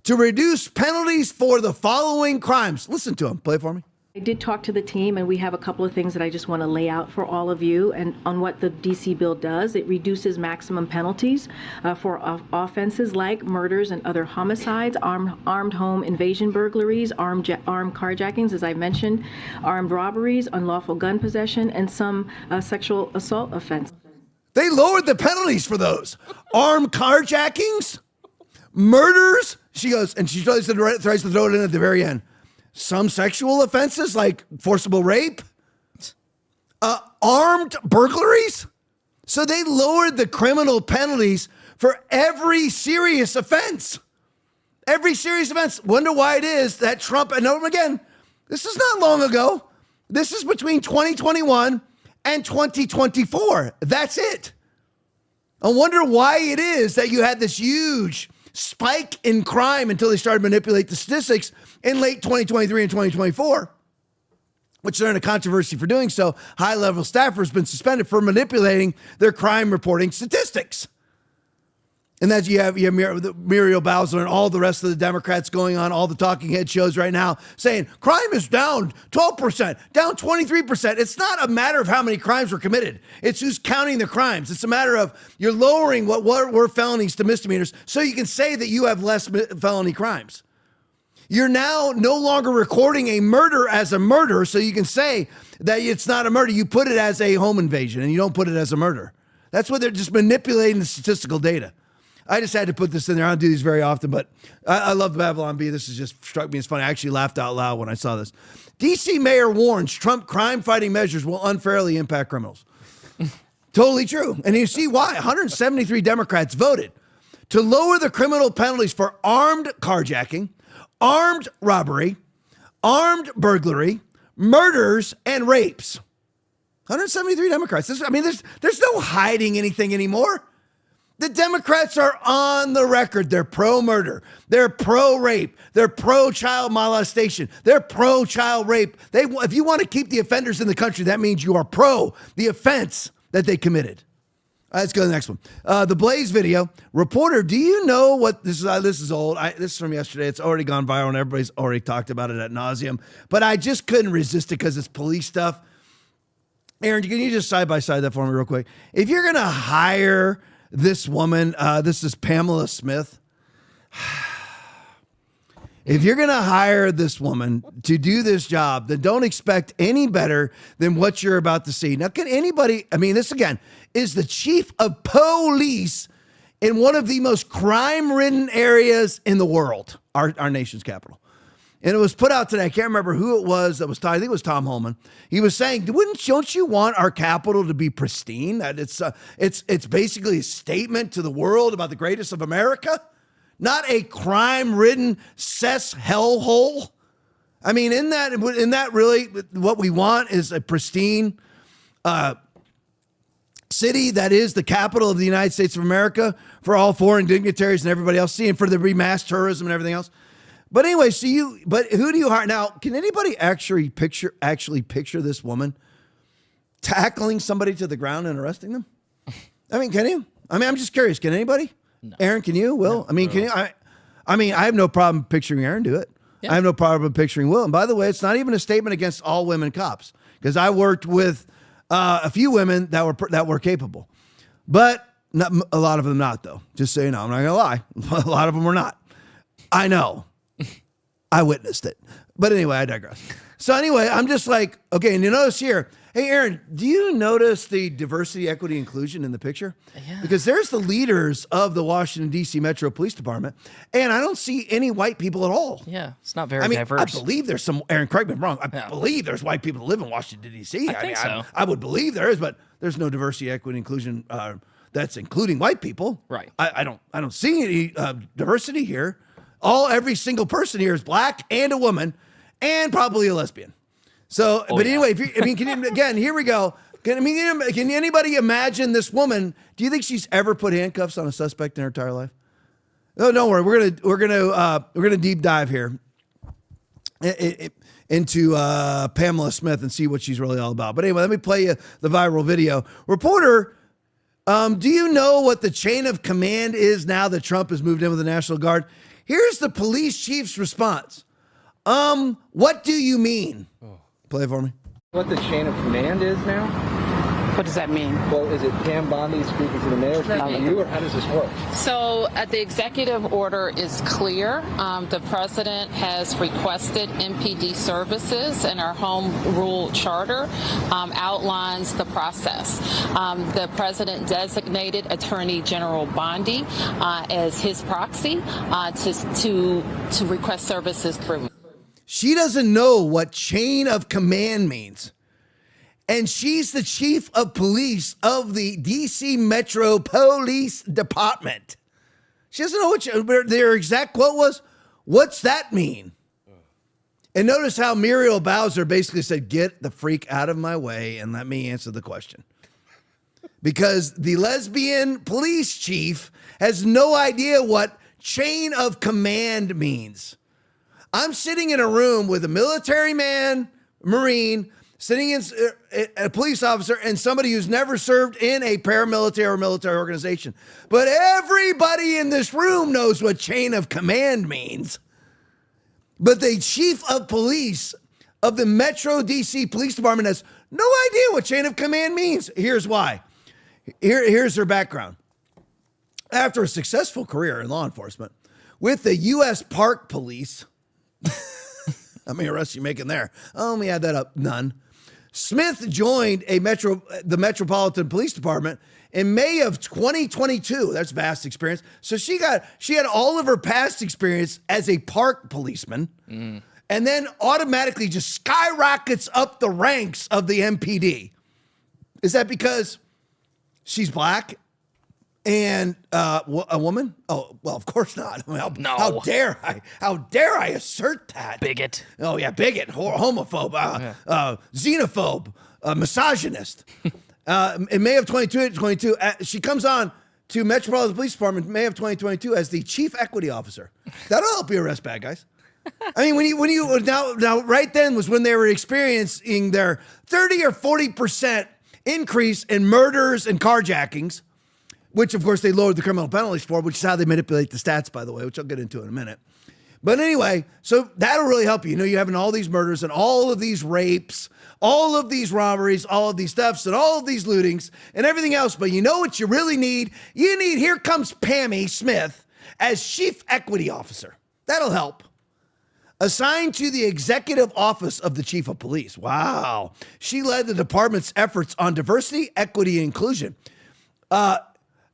to reduce penalties for the following crimes. Listen to them. Play it for me. I did talk to the team, and we have a couple of things that I just want to lay out for all of you. And on what the DC bill does, it reduces maximum penalties for offenses like murders and other homicides, armed home invasion burglaries, armed carjackings, as I mentioned, armed robberies, unlawful gun possession, and some sexual assault offenses. They lowered the penalties for those. Armed carjackings, murders. She goes, and she tries to throw it in at the very end. Some sexual offenses like forcible rape, armed burglaries. So they lowered the criminal penalties for every serious offense. Every serious offense. Wonder why it is that Trump, and again, this is not long ago. This is between 2021 and 2024. That's it. I wonder why it is that you had this huge spike in crime until they started manipulating the statistics in late 2023 and 2024, which they're in a controversy for doing so. High-level staffers been suspended for manipulating their crime reporting statistics. And that's you have Muriel Bowser and all the rest of the Democrats going on all the talking head shows right now saying crime is down 12%, down 23%. It's not a matter of how many crimes were committed. It's who's counting the crimes. It's a matter of you're lowering what were felonies to misdemeanors so you can say that you have less felony crimes. You're now no longer recording a murder as a murder so you can say that it's not a murder. You put it as a home invasion and you don't put it as a murder. That's what they're just manipulating the statistical data. I just had to put this in there. I don't do these very often, but I love Babylon Bee. This has just struck me as funny. I actually laughed out loud when I saw this. D.C. mayor warns Trump crime-fighting measures will unfairly impact criminals. Totally true. And you see why. 173 Democrats voted to lower the criminal penalties for armed carjacking, armed robbery, armed burglary, murders, and rapes. 173 Democrats. There's no hiding anything anymore. The Democrats are on the record. They're pro-murder. They're pro-rape. They're pro-child molestation. They're pro-child rape. If you want to keep the offenders in the country, that means you are pro the offense that they committed. All right, let's go to the next one. The Blaze video. Reporter, do you know what this is? This is old. This is from yesterday. It's already gone viral and everybody's already talked about it ad nauseum. But I just couldn't resist it because it's police stuff. Aaron, can you just side by side that for me real quick? If you're going to hire this woman, this is Pamela Smith. If you're going to hire this woman to do this job, then don't expect any better than what you're about to see. Now, can anybody, this again is the chief of police in one of the most crime-ridden areas in the world, our nation's capital. And it was put out today. I can't remember who it was that was talking. I think it was Tom Holman. He was saying, don't you want our capital to be pristine? That it's basically a statement to the world about the greatest of America, not a crime-ridden cess hellhole. Isn't that really what we want? Is a pristine city that is the capital of the United States of America for all foreign dignitaries and everybody else, seeing for the mass tourism and everything else. But anyway, but who do you hire? Now, can anybody actually picture this woman tackling somebody to the ground and arresting them? Can you? I'm just curious. Can anybody? No. Aaron, can you? Will? No. Can you? I have no problem picturing Aaron do it. Yeah. I have no problem picturing Will. And by the way, it's not even a statement against all women cops, because I worked with a few women that were capable, but not a lot of them not though. Just so you know, I'm not gonna lie. A lot of them were not. I know. I witnessed it. But anyway, I digress. So anyway, I'm just like, okay, and you notice here, hey, Aaron, do you notice the diversity, equity, inclusion in the picture? Yeah. Because there's the leaders of the Washington, D.C. Metro Police Department, and I don't see any white people at all. Yeah, it's not very diverse. I believe there's some, Aaron, correct me if I'm wrong, I believe there's white people that live in Washington, D.C. I think so. I would believe there is, but there's no diversity, equity, inclusion that's including white people. Right. I don't see any diversity here. Every single person here is black and a woman and probably a lesbian. So, anyway, here we go. Can anybody imagine this woman? Do you think she's ever put handcuffs on a suspect in her entire life? No, don't worry. We're gonna deep dive here into Pamela Smith and see what she's really all about. But anyway, let me play you the viral video. Reporter, do you know what the chain of command is now that Trump has moved in with the National Guard? Here's the police chief's response. What do you mean? Play it for me. What the chain of command is now? What does that mean? Well, is it Pam Bondi speaking to the mayor, speaking to you, or how does this work? So the executive order is clear. The president has requested MPD services, and our home rule charter outlines the process. The president designated Attorney General Bondi as his proxy to request services through. She doesn't know what chain of command means. And she's the chief of police of the D.C. Metro Police Department. She doesn't know what their exact quote was. What's that mean? And notice how Muriel Bowser basically said, get the freak out of my way and let me answer the question. Because the lesbian police chief has no idea what chain of command means. I'm sitting in a room with a military man, Marine, sitting in a police officer, and somebody who's never served in a paramilitary or military organization. But everybody in this room knows what chain of command means. But the chief of police of the Metro DC Police Department has no idea what chain of command means. Here's why. Here's her background. After a successful career in law enforcement with the U.S. Park Police, how many arrests you making there? Oh, let me add that up. None. Smith joined the Metropolitan Police Department in May of 2022. That's vast experience. So she had all of her past experience as a park policeman, and then automatically just skyrockets up the ranks of the MPD. Is that because she's black and a woman? Oh, well, of course not. I mean, how dare I? How dare I assert that? Bigot. Oh, yeah, bigot, homophobe, xenophobe, misogynist. In May of 2022, she comes on to Metropolitan Police Department in May of 2022 as the chief equity officer. That'll help you arrest bad guys. I mean, when you now right then was when they were experiencing their 30 or 40% increase in murders and carjackings, which, of course, they lowered the criminal penalties for, which is how they manipulate the stats, by the way, which I'll get into in a minute. But anyway, so that'll really help you. You know, you're having all these murders and all of these rapes, all of these robberies, all of these thefts and all of these lootings and everything else. But you know what you really need? Here comes Pammy Smith as chief equity officer. That'll help. Assigned to the executive office of the chief of police. Wow. She led the department's efforts on diversity, equity, and inclusion.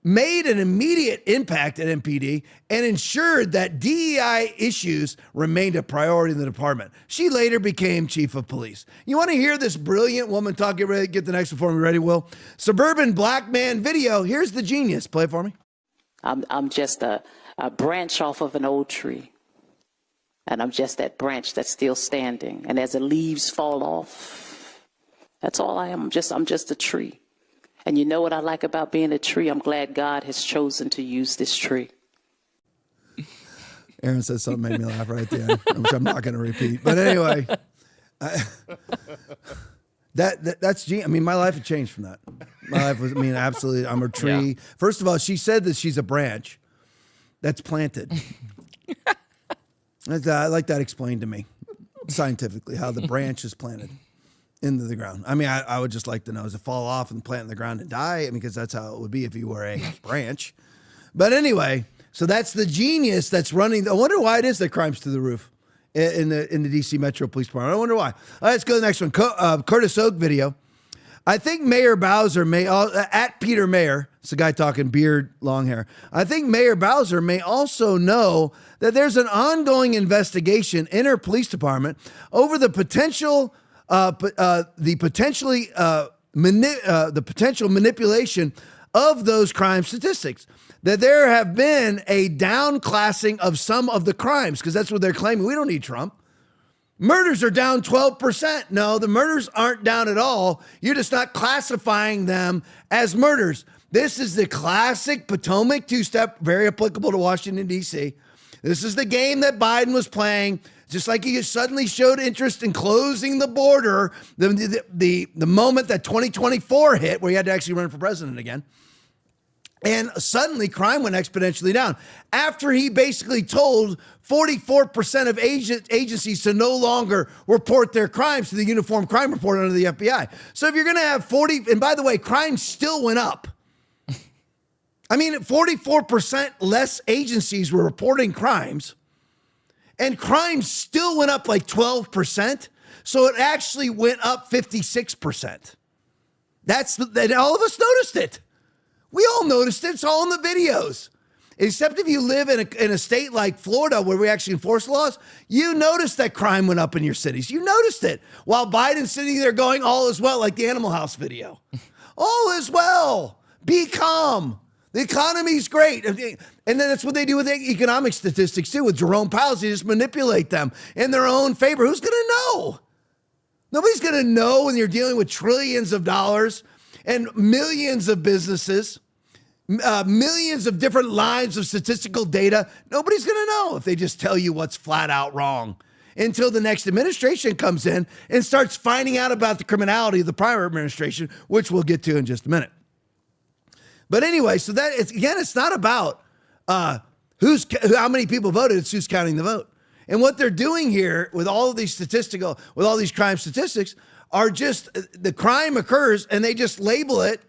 Made an immediate impact at MPD and ensured that DEI issues remained a priority in the department. She later became chief of police. You want to hear this brilliant woman talk? Get the next one for me. Ready, Will? Suburban black man video. Here's the genius. Play it for me. I'm just a branch off of an old tree. And I'm just that branch that's still standing. And as the leaves fall off, that's all I am. I'm just a tree. And you know what I like about being a tree? I'm glad God has chosen to use this tree. Aaron said something made me laugh right at the end, which I'm not going to repeat. But anyway, that's genius. I mean, my life had changed from that. My life was, absolutely, I'm a tree. Yeah. First of all, she said that she's a branch that's planted. I like that explained to me scientifically, how the branch is planted into the ground. I mean, I would just like to know, does it fall off and plant in the ground and die? I mean, because that's how it would be if you were a branch. But anyway, so that's the genius that's running. I wonder why it is that crime's through the roof in the DC Metro Police Department. I wonder why. All right, let's go to the next one. Curtis Oak video. I think Mayor Bowser may, at Peter Mayer, it's the guy talking beard, long hair. I think Mayor Bowser may also know that there's an ongoing investigation in her police department over the potential potential manipulation of those crime statistics. That there have been a downclassing of some of the crimes, because that's what they're claiming. We don't need Trump. Murders are down 12%. No, the murders aren't down at all. You're just not classifying them as murders. This is the classic Potomac two-step, very applicable to Washington, D.C. This is the game that Biden was playing. Just like he suddenly showed interest in closing the border the moment that 2024 hit, where he had to actually run for president again. And suddenly crime went exponentially down after he basically told 44% of agencies to no longer report their crimes to the Uniform Crime Report under the FBI. So if you're going to have 40, and by the way, crime still went up. I mean, 44% less agencies were reporting crimes, and crime still went up like 12%. So it actually went up 56%. And all of us noticed it. We all noticed it. It's all in the videos. Except if you live in a state like Florida where we actually enforce laws, you noticed that crime went up in your cities. You noticed it. While Biden's sitting there going, all is well, like the Animal House video. All is well. Be calm. The economy's great. And then that's what they do with economic statistics too. With Jerome Powell, they just manipulate them in their own favor. Who's going to know? Nobody's going to know when you're dealing with trillions of dollars and millions of businesses. Millions of different lines of statistical data. Nobody's going to know if they just tell you what's flat out wrong until the next administration comes in and starts finding out about the criminality of the prior administration, which we'll get to in just a minute. But anyway, so that it's not about how many people voted. It's who's counting the vote. And what they're doing here with all of these crime statistics are just the crime occurs and they just label it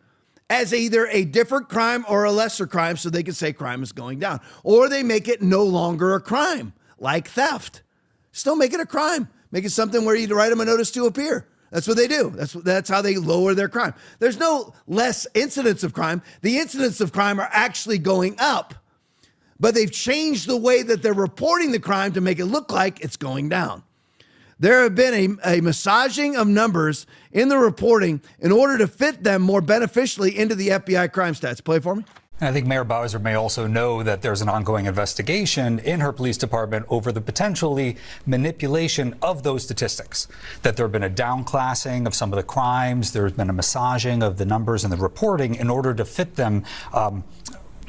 as either a different crime or a lesser crime so they can say crime is going down. Or they make it no longer a crime, like theft. Still make it a crime. Make it something where you write them a notice to appear. That's what they do. That's how they lower their crime. There's no less incidents of crime. The incidents of crime are actually going up. But they've changed the way that they're reporting the crime to make it look like it's going down. There have been a massaging of numbers in the reporting in order to fit them more beneficially into the FBI crime stats. Play for me. And I think Mayor Bowser may also know that there's an ongoing investigation in her police department over the potentially manipulation of those statistics, that there have been a downclassing of some of the crimes. There's been a massaging of the numbers and the reporting in order to fit them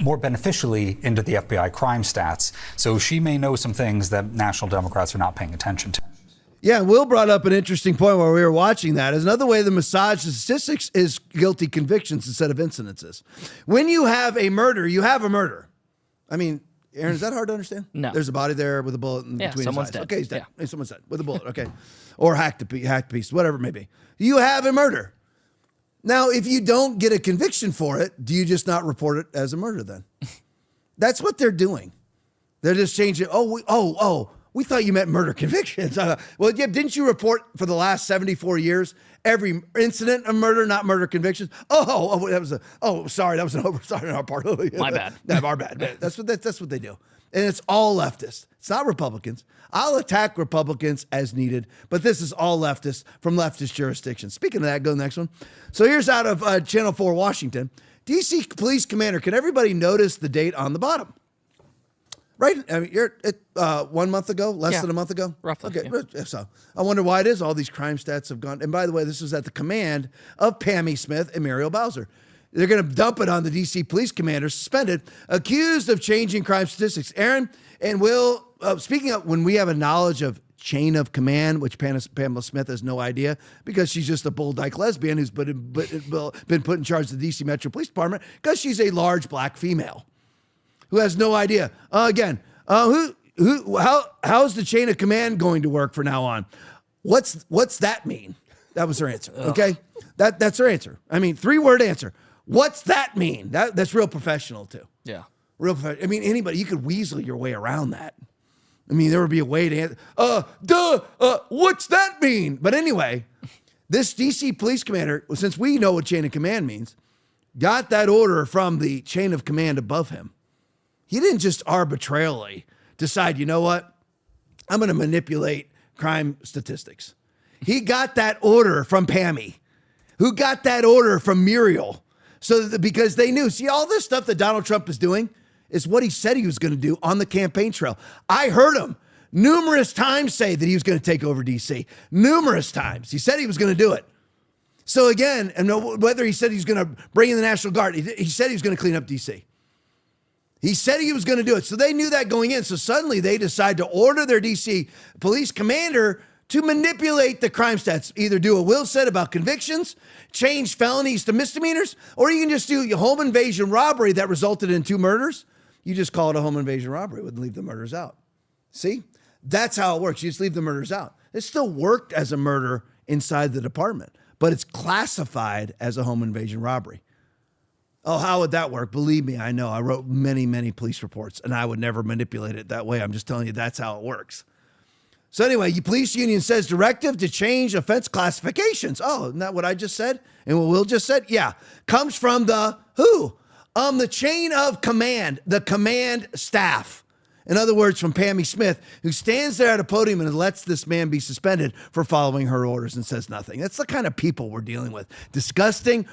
more beneficially into the FBI crime stats. So she may know some things that National Democrats are not paying attention to. Yeah, Will brought up an interesting point while we were watching that. Is another way to massage the statistics is guilty convictions instead of incidences. When you have a murder, you have a murder. I mean, Aaron, is that hard to understand? No. There's a body there with a bullet in between someone's his eyes. dead. Okay, he's dead. Yeah. Someone's dead with a bullet. Okay, or hacked piece, whatever it may be. You have a murder. Now, if you don't get a conviction for it, do you just not report it as a murder then? That's what they're doing. They're just changing. We thought you meant murder convictions. Well, yeah, didn't you report for the last 74 years every incident of murder, not murder convictions? Sorry, that was an oversight on our part. My bad. Our bad. That's what they do, and it's all leftist. It's not Republicans. I'll attack Republicans as needed, but this is all leftist from leftist jurisdictions. Speaking of that, go to the next one. So here's out of Channel 4 Washington. D.C. Police Commander. Can everybody notice the date on the bottom? Right? I mean, you're 1 month ago, less than a month ago? Roughly. Okay. Yeah. So I wonder why it is all these crime stats have gone. And by the way, this was at the command of Pammy Smith and Muriel Bowser. They're going to dump it on the D.C. police commander, suspended, accused of changing crime statistics. Aaron and Will, speaking of when we have a knowledge of chain of command, which Pamela Smith has no idea because she's just a bull dyke lesbian who's been put in charge of the D.C. Metro Police Department because she's a large black female who has no idea. How's the chain of command going to work for now on? What's that mean? That was her answer. Okay, that's her answer. I mean, 3-word answer. What's that mean? That's real professional too. Yeah, real professional. I mean, anybody, you could weasel your way around that. I mean, there would be a way to answer. What's that mean? But anyway, this DC police commander, since we know what chain of command means, got that order from the chain of command above him. He didn't just arbitrarily decide, you know what? I'm going to manipulate crime statistics. He got that order from Pammy, who got that order from Muriel. Because they knew, see, all this stuff that Donald Trump is doing is what he said he was going to do on the campaign trail. I heard him numerous times say that he was going to take over D.C. Numerous times. He said he was going to do it. So again, and whether he said he's going to bring in the National Guard, he said he was going to clean up D.C. He said he was going to do it. So they knew that going in. So suddenly they decide to order their D.C. police commander to manipulate the crime stats. Either do what Will said about convictions, change felonies to misdemeanors, or you can just do a home invasion robbery that resulted in 2 murders. You just call it a home invasion robbery. Would leave the murders out. See? That's how it works. You just leave the murders out. It still worked as a murder inside the department, but it's classified as a home invasion robbery. Oh, how would that work? Believe me, I know. I wrote many, many police reports, and I would never manipulate it that way. I'm just telling you that's how it works. So anyway, your police union says directive to change offense classifications. Oh, isn't that what I just said? And what Will just said? Yeah. Comes from the who? The chain of command, the command staff. In other words, from Pammy Smith, who stands there at a podium and lets this man be suspended for following her orders and says nothing. That's the kind of people we're dealing with. Disgusting,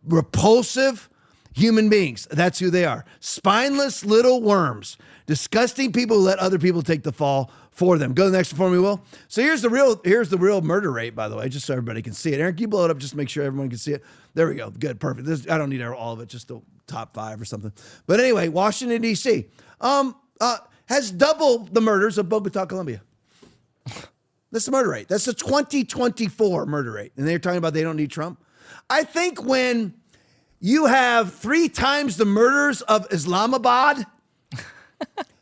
repulsive human beings. That's who they are. Spineless little worms. Disgusting people who let other people take the fall for them. Go to the next one for me, Will. So here's the real murder rate, by the way, just so everybody can see it. Aaron, can you blow it up just to make sure everyone can see it? There we go. Good, perfect. I don't need all of it, just the top 5 or something. But anyway, Washington, D.C. Has double the murders of Bogota, Colombia. That's the murder rate. That's the 2024 murder rate. And they're talking about they don't need Trump. I think when you have 3 times the murders of Islamabad,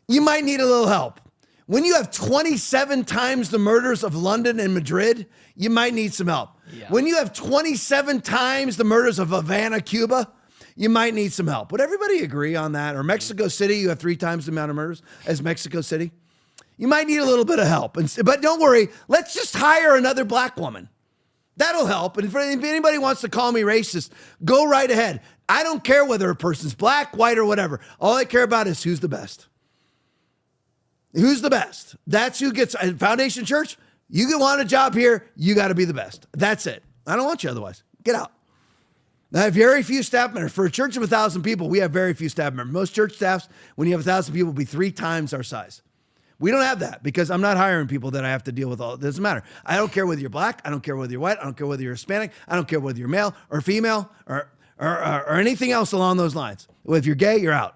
you might need a little help. When you have 27 times the murders of London and Madrid, you might need some help. Yeah. When you have 27 times the murders of Havana, Cuba, you might need some help. Would everybody agree on that? Or Mexico City, you have 3 times the amount of murders as Mexico City. You might need a little bit of help. But don't worry, let's just hire another black woman. That'll help. And if anybody wants to call me racist, go right ahead. I don't care whether a person's black, white, or whatever. All I care about is who's the best. Who's the best? That's who gets Foundation Church. You want a job here, you got to be the best. That's it. I don't want you otherwise. Get out. Now, I have very few staff members. For a church of 1,000 people, we have very few staff members. Most church staffs, when you have 1,000 people, will be 3 times our size. We don't have that because I'm not hiring people that I have to deal with all. It doesn't matter. I don't care whether you're black. I don't care whether you're white. I don't care whether you're Hispanic. I don't care whether you're male or female or anything else along those lines. Well, if you're gay, you're out.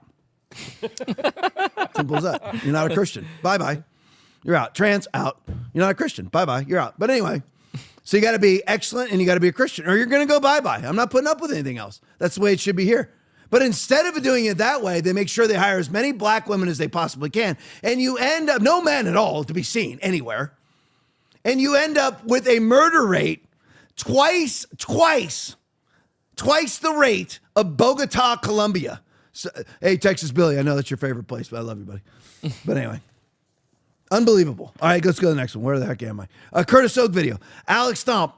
Simple as that. You're not a Christian. Bye-bye. You're out. Trans, out. You're not a Christian. Bye-bye. You're out. But anyway, so you got to be excellent and you got to be a Christian or you're going to go bye-bye. I'm not putting up with anything else. That's the way it should be here. But instead of doing it that way, they make sure they hire as many black women as they possibly can. And you end up, no men at all to be seen anywhere. And you end up with a murder rate twice the rate of Bogota, Colombia. So, hey, Texas Billy, I know that's your favorite place, but I love you, buddy. But anyway, unbelievable. All right, let's go to the next one. Where the heck am I? Curtis Oak video. Alex Stomp.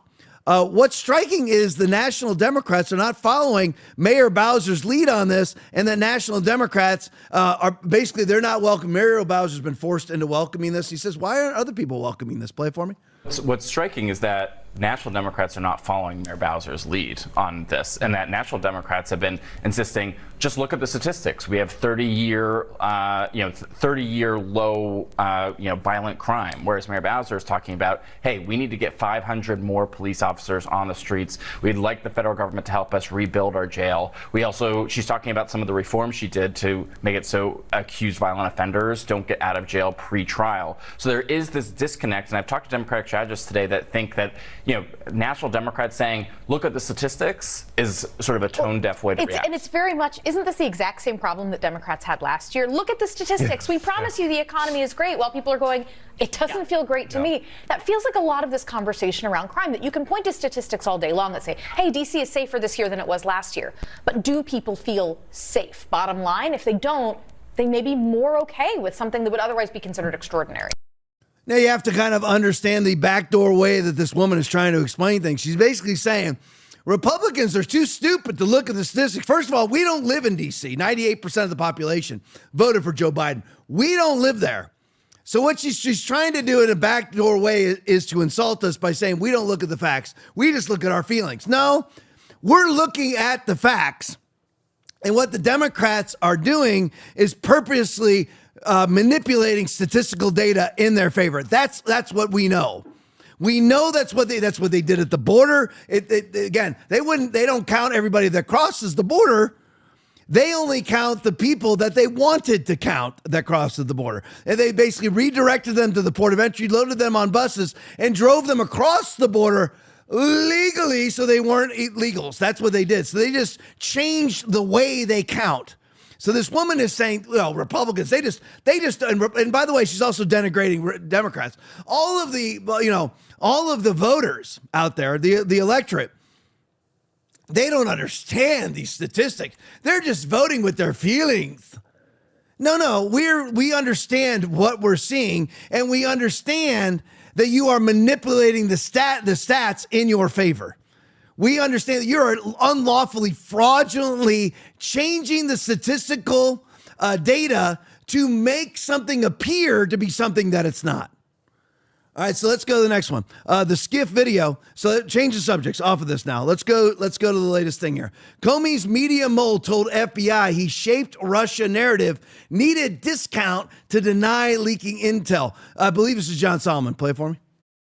What's striking is the National Democrats are not following Mayor Bowser's lead on this, and that National Democrats are basically, they're not welcome. Mayor Bowser's been forced into welcoming this. He says, why aren't other people welcoming this? Play it for me. What's striking is that National Democrats are not following Mayor Bowser's lead on this, and that National Democrats have been insisting, just look at the statistics. We have 30-year low, violent crime. Whereas Mayor Bowser is talking about, hey, we need to get 500 more police officers on the streets. We'd like the federal government to help us rebuild our jail. She's talking about some of the reforms she did to make it so accused violent offenders don't get out of jail pre-trial. So there is this disconnect, and I've talked to Democratic strategists today that think that, National Democrats saying, look at the statistics is sort of a tone-deaf way to react. And it's very much, isn't this the exact same problem that Democrats had last year? Look at the statistics. We promise you the economy is great, while people are going, it doesn't feel great to me. That feels like a lot of this conversation around crime, that you can point to statistics all day long that say, hey, D.C. is safer this year than it was last year. But do people feel safe? Bottom line, if they don't, they may be more okay with something that would otherwise be considered extraordinary. Now you have to kind of understand the backdoor way that this woman is trying to explain things. She's basically saying Republicans are too stupid to look at the statistics. First of all, we don't live in D.C. 98% of the population voted for Joe Biden. We don't live there. So what she's trying to do in a backdoor way is to insult us by saying we don't look at the facts. We just look at our feelings. No, we're looking at the facts. And what the Democrats are doing is purposely manipulating statistical data in their favor. That's what we know. We know that's what they did at the border. Again, they don't count everybody that crosses the border. They only count the people that they wanted to count that crossed the border. And they basically redirected them to the port of entry, loaded them on buses, and drove them across the border legally so they weren't illegals. That's what they did. So they just changed the way they count. So this woman is saying, well, Republicans, they just, and by the way, she's also denigrating Democrats. All of the voters out there, the electorate, they don't understand these statistics. They're just voting with their feelings. No, we understand what we're seeing, and we understand that you are manipulating the stats in your favor. We understand that you're unlawfully, fraudulently changing the statistical data to make something appear to be something that it's not. All right, so let's go to the next one. The skiff video. So change the subjects off of this now. Let's go to the latest thing here. Comey's media mole told FBI he shaped Russia narrative, needed discount to deny leaking intel. I believe this is John Solomon. Play it for me.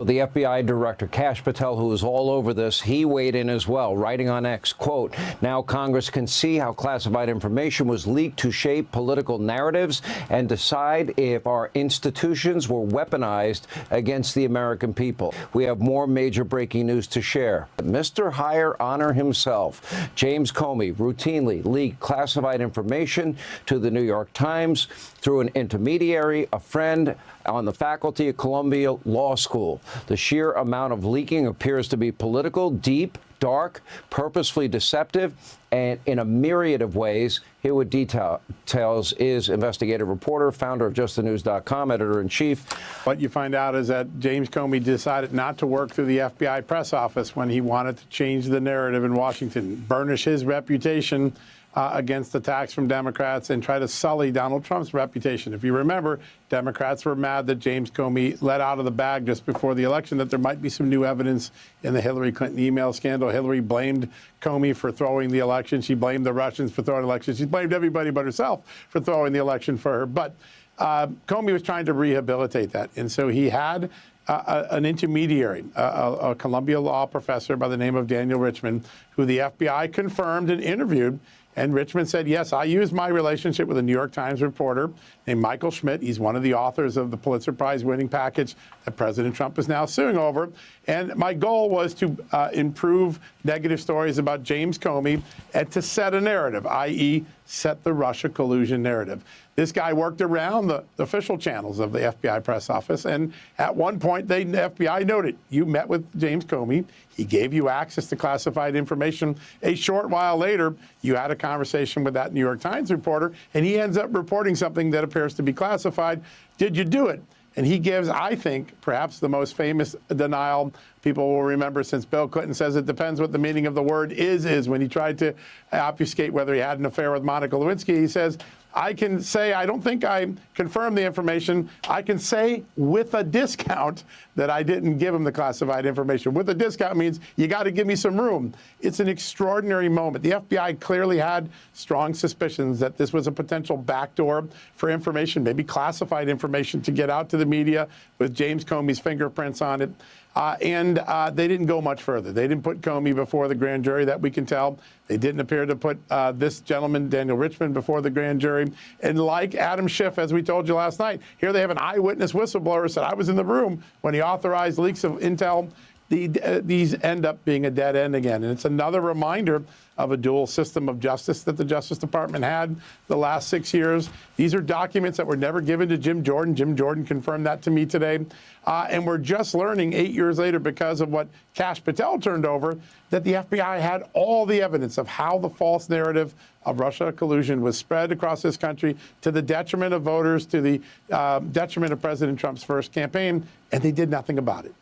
The FBI director, Kash Patel, who is all over this, he weighed in as well, writing on X, quote, now Congress can see how classified information was leaked to shape political narratives and decide if our institutions were weaponized against the American people. We have more major breaking news to share. Mr. Higher Honor himself, James Comey, routinely leaked classified information to the New York Times through an intermediary, a friend on the faculty at Columbia Law School. The sheer amount of leaking appears to be political, deep, dark, purposefully deceptive, and in a myriad of ways. Here with details is investigative reporter, founder of JustTheNews.com, editor-in-chief. What you find out is that James Comey decided not to work through the FBI press office when he wanted to change the narrative in Washington, burnish his reputation against attacks from Democrats and try to sully Donald Trump's reputation. If you remember, Democrats were mad that James Comey let out of the bag just before the election that there might be some new evidence in the Hillary Clinton email scandal. Hillary blamed Comey for throwing the election. She blamed the Russians for throwing the election. She blamed everybody but herself for throwing the election for her. But Comey was trying to rehabilitate that. And so he had an intermediary, a Columbia law professor by the name of Daniel Richman, who the FBI confirmed and interviewed. And Richman said, yes, I used my relationship with a New York Times reporter named Michael Schmidt. He's one of the authors of the Pulitzer Prize winning package that President Trump is now suing over. And my goal was to improve negative stories about James Comey and to set a narrative, i.e. set the Russia collusion narrative. This guy worked around the official channels of the FBI press office. And at one point, the FBI noted, you met with James Comey. He gave you access to classified information. A short while later, you had a conversation with that New York Times reporter, and he ends up reporting something that appears to be classified. Did you do it? And he gives, I think, perhaps the most famous denial people will remember since Bill Clinton says it depends what the meaning of the word is when he tried to obfuscate whether he had an affair with Monica Lewinsky. He says, I can say, I don't think I confirmed the information. I can say with a discount that I didn't give him the classified information. With a discount means you got to give me some room. It's an extraordinary moment. The FBI clearly had strong suspicions that this was a potential backdoor for information, maybe classified information to get out to the media with James Comey's fingerprints on it. And they didn't go much further. They didn't put Comey before the grand jury, that we can tell. They didn't appear to put this gentleman, Daniel Richman, before the grand jury. And like Adam Schiff, as we told you last night, here they have an eyewitness whistleblower said, I was in the room when he authorized leaks of intel. These end up being a dead end again. And it's another reminder of a dual system of justice that the Justice Department had the last 6 years. These are documents that were never given to Jim Jordan. Jim Jordan confirmed that to me today. And we're just learning 8 years later, because of what Kash Patel turned over, that the FBI had all the evidence of how the false narrative of Russia collusion was spread across this country to the detriment of voters, to the detriment of President Trump's first campaign, and they did nothing about it.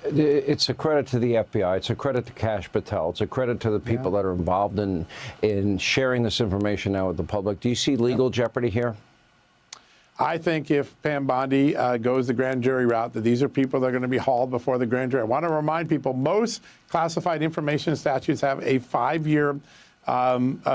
It's a credit to the FBI. It's a credit to Kash Patel. It's a credit to the people that are involved in sharing this information now with the public. Do you see legal jeopardy here? I think if Pam Bondi goes the grand jury route, that these are people that are going to be hauled before the grand jury. I want to remind people, most classified information statutes have a 5-year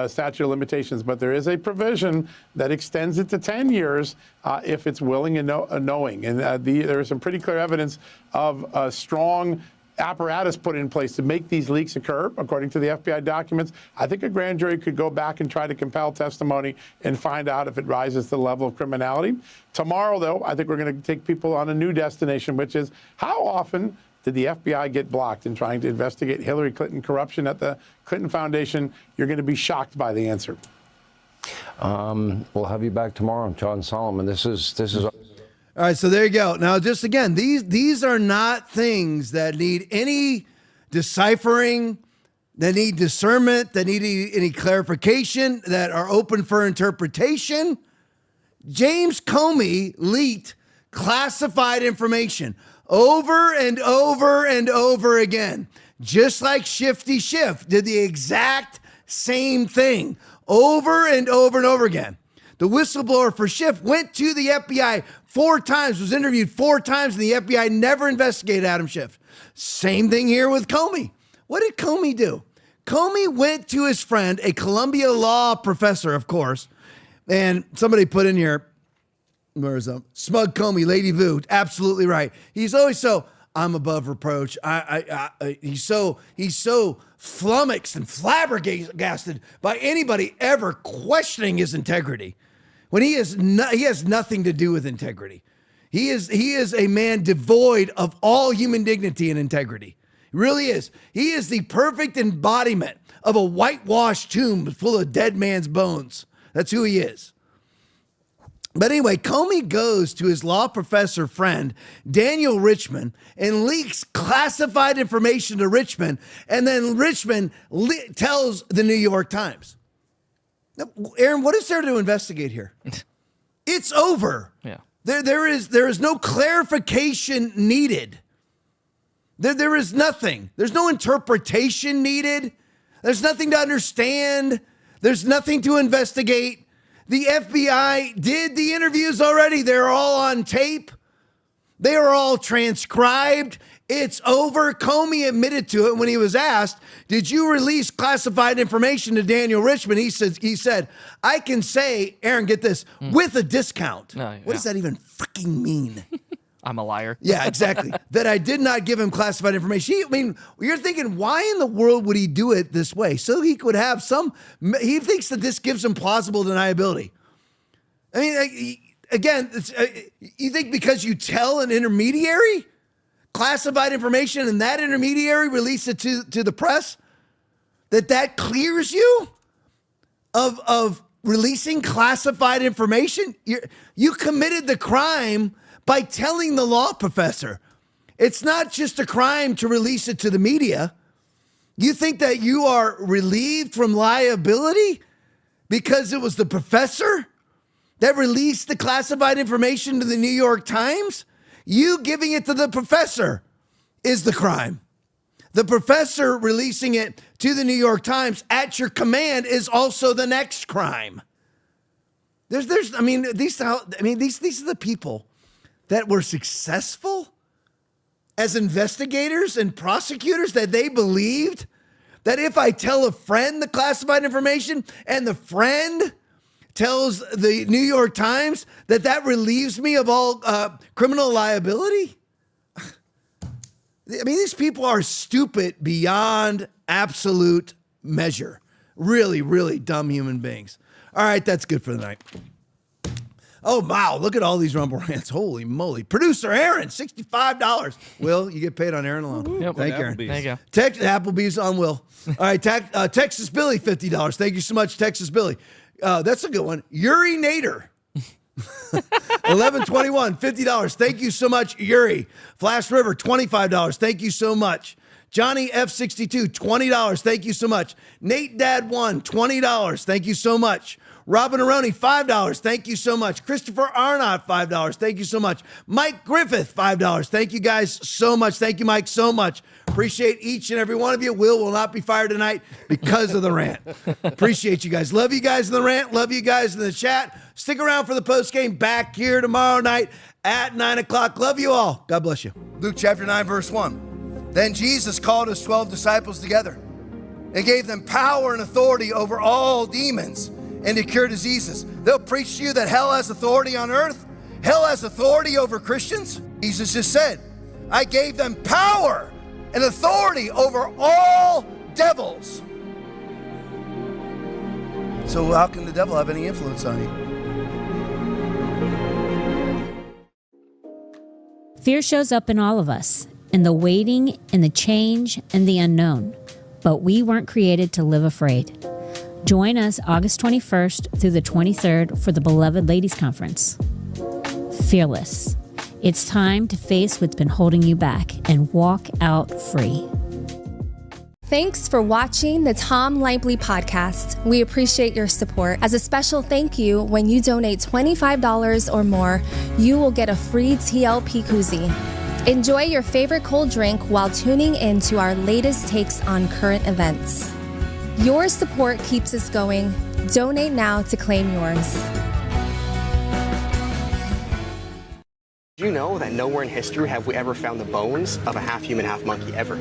statute of limitations, but there is a provision that extends it to 10 years if it's willing and knowing. And there is some pretty clear evidence of strong apparatus put in place to make these leaks occur, according to the FBI documents, I think a grand jury could go back and try to compel testimony and find out if it rises to the level of criminality. Tomorrow, though, I think we're going to take people on a new destination, which is how often did the FBI get blocked in trying to investigate Hillary Clinton corruption at the Clinton Foundation? You're going to be shocked by the answer. We'll have you back tomorrow, John Solomon. This is. All right, so there you go. Now, just again, these are not things that need any deciphering, that need discernment, that need any clarification, that are open for interpretation. James Comey leaked classified information over and over and over again, just like Shifty Schiff did the exact same thing over and over and over again. The whistleblower for Schiff went to the FBI 4 times, was interviewed 4 times, and the FBI never investigated Adam Schiff. Same thing here with Comey. What did Comey do? Comey went to his friend, a Columbia law professor, of course, and somebody put in here, where is that? Smug Comey, Lady Vu, absolutely right. He's always so, I'm above reproach. He's so flummoxed and flabbergasted by anybody ever questioning his integrity, when he has nothing to do with integrity. He is a man devoid of all human dignity and integrity. He really is. He is the perfect embodiment of a whitewashed tomb full of dead man's bones. That's who he is. But anyway, Comey goes to his law professor friend, Daniel Richman, and leaks classified information to Richman, and then Richman tells the New York Times. Now, Aaron, what is there to investigate here? It's over. Yeah. There is no clarification needed. There is nothing. There's no interpretation needed. There's nothing to understand. There's nothing to investigate. The FBI did the interviews already. They're all on tape. They are all transcribed. It's over. Comey admitted to it when he was asked, did you release classified information to Daniel Richman? He said, I can say, Aaron, get this, with a discount. What does that even freaking mean? I'm a liar. Yeah, exactly. That I did not give him classified information. You're thinking, why in the world would he do it this way? So he could have he thinks that this gives him plausible deniability. Again, you think because you tell an intermediary classified information and that intermediary release it to the press, that clears you of releasing classified information? You committed the crime by telling the law professor. It's not just a crime to release it to the media. You think that you are relieved from liability because it was the professor that released the classified information to the New York Times? You giving it to the professor is the crime. The professor releasing it to the New York Times at your command is also the next crime. These are the people that were successful as investigators and prosecutors, that they believed that if I tell a friend the classified information and the friend tells the New York Times, that relieves me of all criminal liability. These people are stupid beyond absolute measure. Really, really dumb human beings. All right, that's good for the night. Oh, wow, look at all these Rumble rants. Holy moly. Producer Aaron, $65. Will, you get paid on Aaron alone. Yep. Thank you, Aaron. There you go. Applebee's on Will. All right, Texas Billy, $50. Thank you so much, Texas Billy. That's a good one. Yuri Nader. 1121, $50. Thank you so much, Yuri. Flash River, $25. Thank you so much. Johnny F62, $20. Thank you so much. Nate Dad 1, $20. Thank you so much. Robin Aroni, $5. Thank you so much. Christopher Arnott, $5. Thank you so much. Mike Griffith, $5. Thank you guys so much. Thank you, Mike, so much. Appreciate each and every one of you. Will not be fired tonight because of the rant. Appreciate you guys. Love you guys in the rant. Love you guys in the chat. Stick around for the post game back here tomorrow night at 9 o'clock. Love you all. God bless you. Luke chapter 9, verse 1. Then Jesus called his 12 disciples together and gave them power and authority over all demons and to cure diseases. They'll preach to you that hell has authority on earth. Hell has authority over Christians. Jesus just said, I gave them power and authority over all devils. So how can the devil have any influence on you? Fear shows up in all of us, in the waiting, in the change, and the unknown. But we weren't created to live afraid. Join us August 21st through the 23rd for the Beloved Ladies Conference. Fearless. It's time to face what's been holding you back and walk out free. Thanks for watching the Tom Laipply podcast. We appreciate your support. As a special thank you, when you donate $25 or more, you will get a free TLP koozie. Enjoy your favorite cold drink while tuning in to our latest takes on current events. Your support keeps us going. Donate now to claim yours. Do you know that nowhere in history have we ever found the bones of a half human, half monkey ever?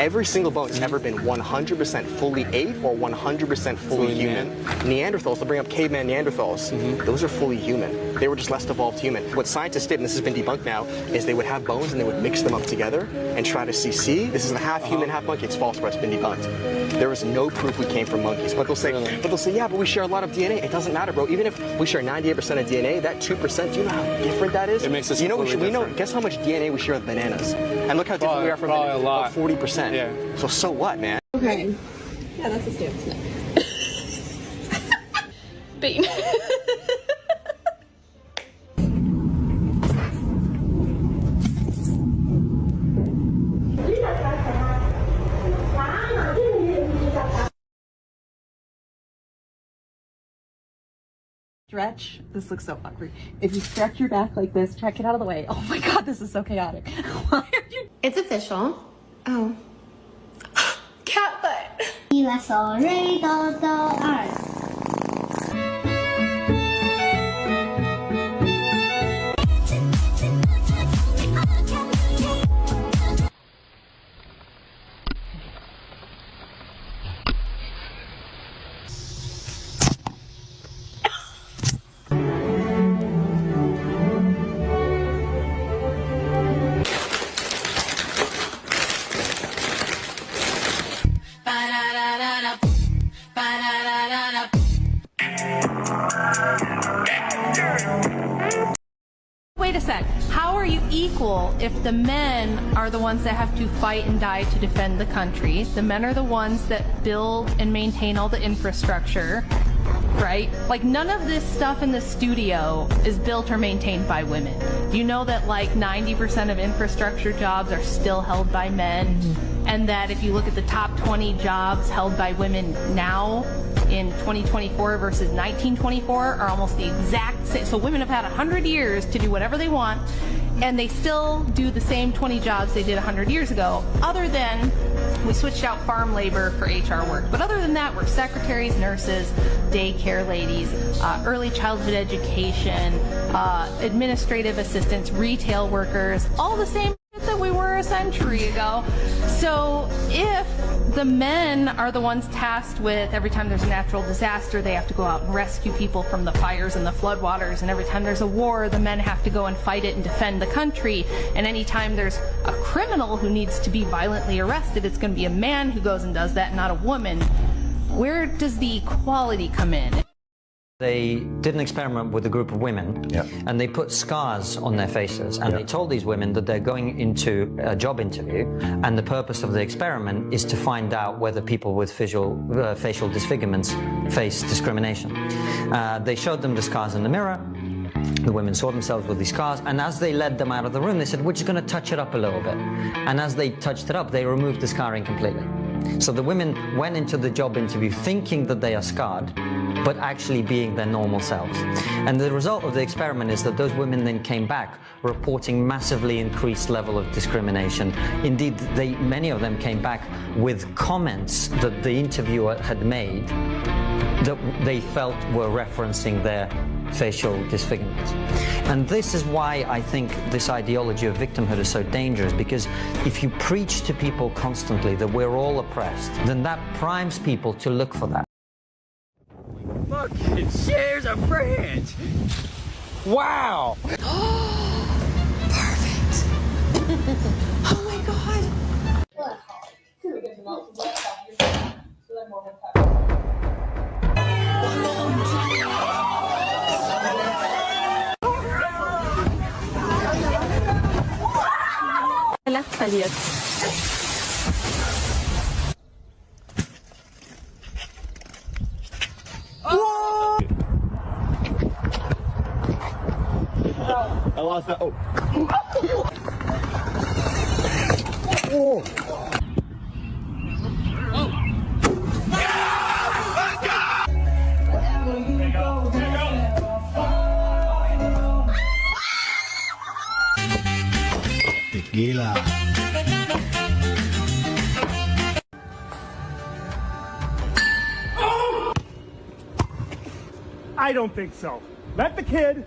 Every single bone has ever been 100% fully ape or 100% fully human. Neanderthals, to bring up caveman Neanderthals, those are fully human. They were just less evolved human. What scientists did, and this has been debunked now, is they would have bones and they would mix them up together and try to see, this is a half human, half monkey. It's false, bro. It's been debunked. There is no proof we came from monkeys. But they'll say, yeah, but we share a lot of DNA. It doesn't matter, bro. Even if we share 98% of DNA, that 2%, do you know how different that is? It makes us Guess how much DNA we share with bananas? And look how different we are from bananas. About 40%. Yeah. So what, man? Okay. Yeah, that's a stance. Bean. Stretch. This looks so awkward. If you stretch your back like this, check it out of the way. Oh my God, this is so chaotic. Why are you? It's official. Oh. Cat butt. 1はそれどうぞある。Wait a sec. How are you equal if the men are the ones that have to fight and die to defend the country? The men are the ones that build and maintain all the infrastructure, right? Like, none of this stuff in the studio is built or maintained by women. You know that like 90% of infrastructure jobs are still held by men, and that if you look at the top 20 jobs held by women now in 2024 versus 1924 are almost the exact same. So women have had 100 years to do whatever they want, and they still do the same 20 jobs they did 100 years ago, other than we switched out farm labor for HR work. But other than that, we're secretaries, nurses, daycare ladies, early childhood education, administrative assistants, retail workers, all the same that we were a century ago. So if the men are the ones tasked with, every time there's a natural disaster, they have to go out and rescue people from the fires and the floodwaters, and every time there's a war, the men have to go and fight it and defend the country, and anytime there's a criminal who needs to be violently arrested, it's going to be a man who goes and does that, not a woman. Where does the equality come in? They did an experiment with a group of women, and they put scars on their faces, and they told these women that they're going into a job interview, and the purpose of the experiment is to find out whether people with facial disfigurements face discrimination. They showed them the scars in the mirror. The women saw themselves with these scars, and as they led them out of the room, they said, we're just going to touch it up a little bit. And as they touched it up, they removed the scarring completely. So the women went into the job interview thinking that they are scarred, but actually being their normal selves. And the result of the experiment is that those women then came back reporting massively increased level of discrimination. Indeed, many of them came back with comments that the interviewer had made that they felt were referencing their facial disfigurements. And this is why I think this ideology of victimhood is so dangerous, because if you preach to people constantly that we're all oppressed, then that primes people to look for that. Look, it shares a branch. Wow. Perfect. Oh my God. verliert. I lost that. Oh. Tequila. I don't think so. Let the kid